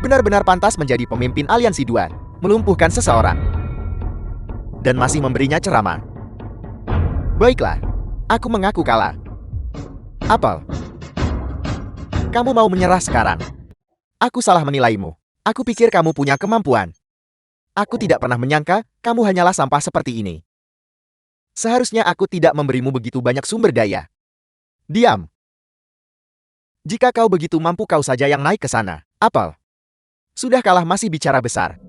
Benar-benar pantas menjadi pemimpin aliansi Duan, melumpuhkan seseorang, dan masih memberinya ceramah. Baiklah, aku mengaku kalah. Apel, kamu mau menyerah sekarang? Aku salah menilaimu. Aku pikir kamu punya kemampuan. Aku tidak pernah menyangka kamu hanyalah sampah seperti ini. Seharusnya aku tidak memberimu begitu banyak sumber daya. Diam. Jika kau begitu mampu, kau saja yang naik ke sana. Apel, sudah kalah masih bicara besar.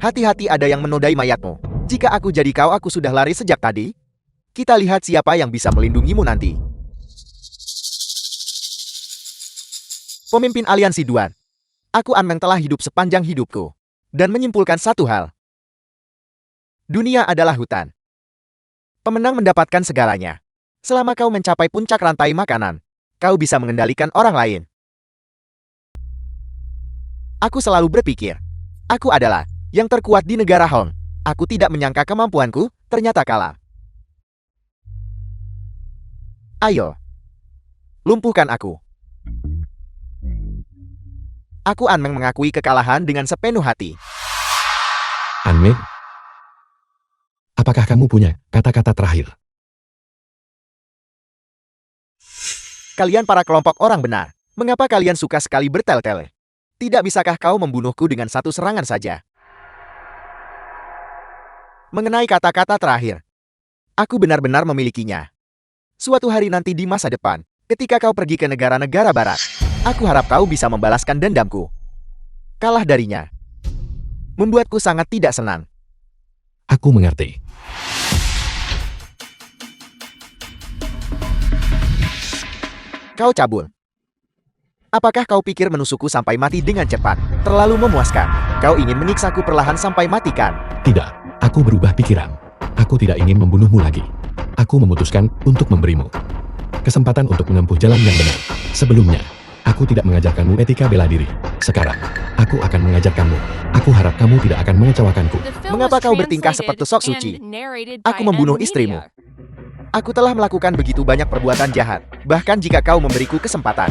Hati-hati, ada yang menodai mayatmu. Jika aku jadi kau, aku sudah lari sejak tadi. Kita lihat siapa yang bisa melindungimu nanti. Pemimpin aliansi Duan. Aku An Meng telah hidup sepanjang hidupku. Dan menyimpulkan satu hal. Dunia adalah hutan. Pemenang mendapatkan segalanya. Selama kau mencapai puncak rantai makanan, kau bisa mengendalikan orang lain. Aku selalu berpikir, aku adalah yang terkuat di negara Hong. Aku tidak menyangka kemampuanku ternyata kalah. Ayo, lumpuhkan aku. Aku An Meng mengakui kekalahan dengan sepenuh hati. An Meng, apakah kamu punya kata-kata terakhir? Kalian para kelompok orang benar. Mengapa kalian suka sekali bertele-tele? Tidak bisakah kau membunuhku dengan satu serangan saja? Mengenai kata-kata terakhir, aku benar-benar memilikinya. Suatu hari nanti di masa depan, ketika kau pergi ke negara-negara barat, aku harap kau bisa membalaskan dendamku. Kalah darinya membuatku sangat tidak senang. Aku mengerti. Kau cabul. Apakah kau pikir menusukku sampai mati dengan cepat terlalu memuaskan? Kau ingin menyiksaku perlahan sampai mati, kan? Tidak, aku berubah pikiran. Aku tidak ingin membunuhmu lagi. Aku memutuskan untuk memberimu kesempatan untuk menempuh jalan yang benar. Sebelumnya, aku tidak mengajarkanmu etika bela diri. Sekarang, aku akan mengajarkanmu. Aku harap kamu tidak akan mengecewakanku. The film Mengapa was kau bertingkah translated seperti sok suci? and narrated Aku by membunuh M istrimu. Media. Aku telah melakukan begitu banyak perbuatan jahat, bahkan jika kau memberiku kesempatan.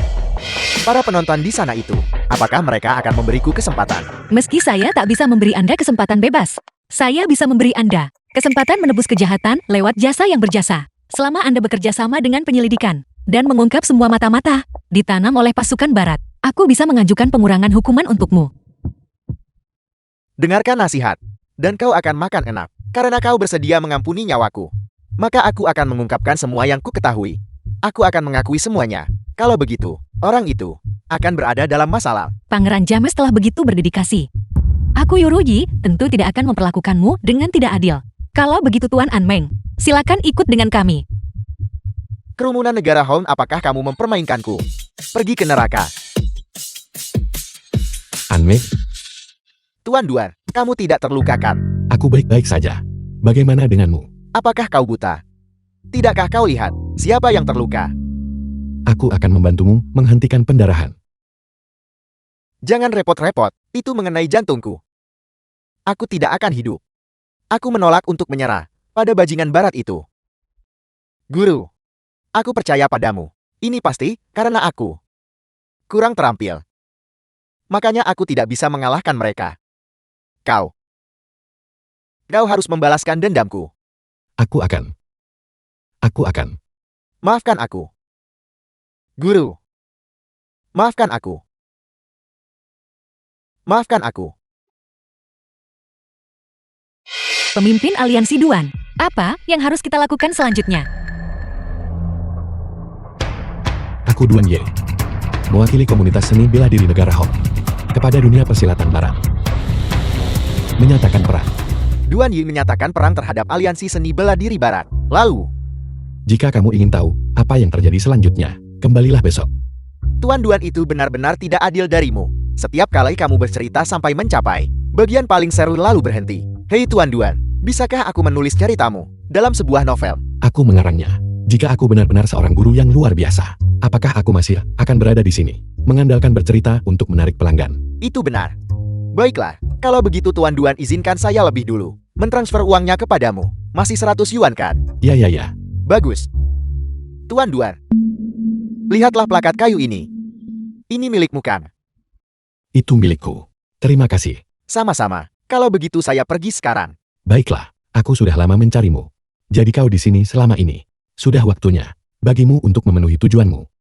Para penonton di sana itu, apakah mereka akan memberiku kesempatan? Meski saya tak bisa memberi Anda kesempatan bebas, saya bisa memberi Anda kesempatan menebus kejahatan lewat jasa yang berjasa. Selama Anda bekerja sama dengan penyelidikan dan mengungkap semua mata-mata ditanam oleh pasukan barat, aku bisa mengajukan pengurangan hukuman untukmu. Dengarkan nasihat, dan kau akan makan enak, karena kau bersedia mengampuni nyawaku. Maka aku akan mengungkapkan semua yang ku ketahui. Aku akan mengakui semuanya. Kalau begitu, orang itu akan berada dalam masalah. Pangeran James telah begitu berdedikasi. Aku Yuruji tentu tidak akan memperlakukanmu dengan tidak adil. Kalau begitu Tuan Anmeng, silakan ikut dengan kami. Kerumunan negara Hon, apakah kamu mempermainkanku? Pergi ke neraka. Anmeng, Tuan Duan, kamu tidak terlukakan. aku baik-baik saja. Bagaimana denganmu? Apakah kau buta? Tidakkah kau lihat siapa yang terluka? Aku akan membantumu menghentikan pendarahan. Jangan repot-repot, itu mengenai jantungku. Aku tidak akan hidup. Aku menolak untuk menyerah pada bajingan barat itu. Guru, aku percaya padamu. Ini pasti karena aku kurang terampil. Makanya aku tidak bisa mengalahkan mereka. Kau harus membalaskan dendamku. Aku akan. Maafkan aku. Guru, maafkan aku. Maafkan aku. Pemimpin Aliansi Duan, apa yang harus kita lakukan selanjutnya? Aku Duan Ye. Mewakili komunitas seni bela diri negara Hong. Kepada dunia persilatan barat. Menyatakan perang. Duan Yi menyatakan perang terhadap aliansi seni bela diri barat. Lalu, Jika kamu ingin tahu apa yang terjadi selanjutnya, kembalilah besok. Tuan Duan itu benar-benar tidak adil darimu. Setiap kali kamu bercerita sampai mencapai bagian paling seru lalu berhenti. Hei Tuan Duan, bisakah aku menulis ceritamu dalam sebuah novel? Aku mengarangnya. Jika aku benar-benar seorang guru yang luar biasa, apakah aku masih akan berada di sini, mengandalkan bercerita untuk menarik pelanggan? Itu benar. Baiklah, kalau begitu Tuan Duan izinkan saya lebih dulu mentransfer uangnya kepadamu. Masih 100 yuan kan? Ya. Bagus. Tuan Duan, lihatlah plakat kayu ini. Ini milikmu kan? Itu milikku. Terima kasih. Sama-sama. Kalau begitu saya pergi sekarang. Baiklah, aku sudah lama mencarimu. Jadi kau di sini selama ini. Sudah waktunya bagimu untuk memenuhi tujuanmu.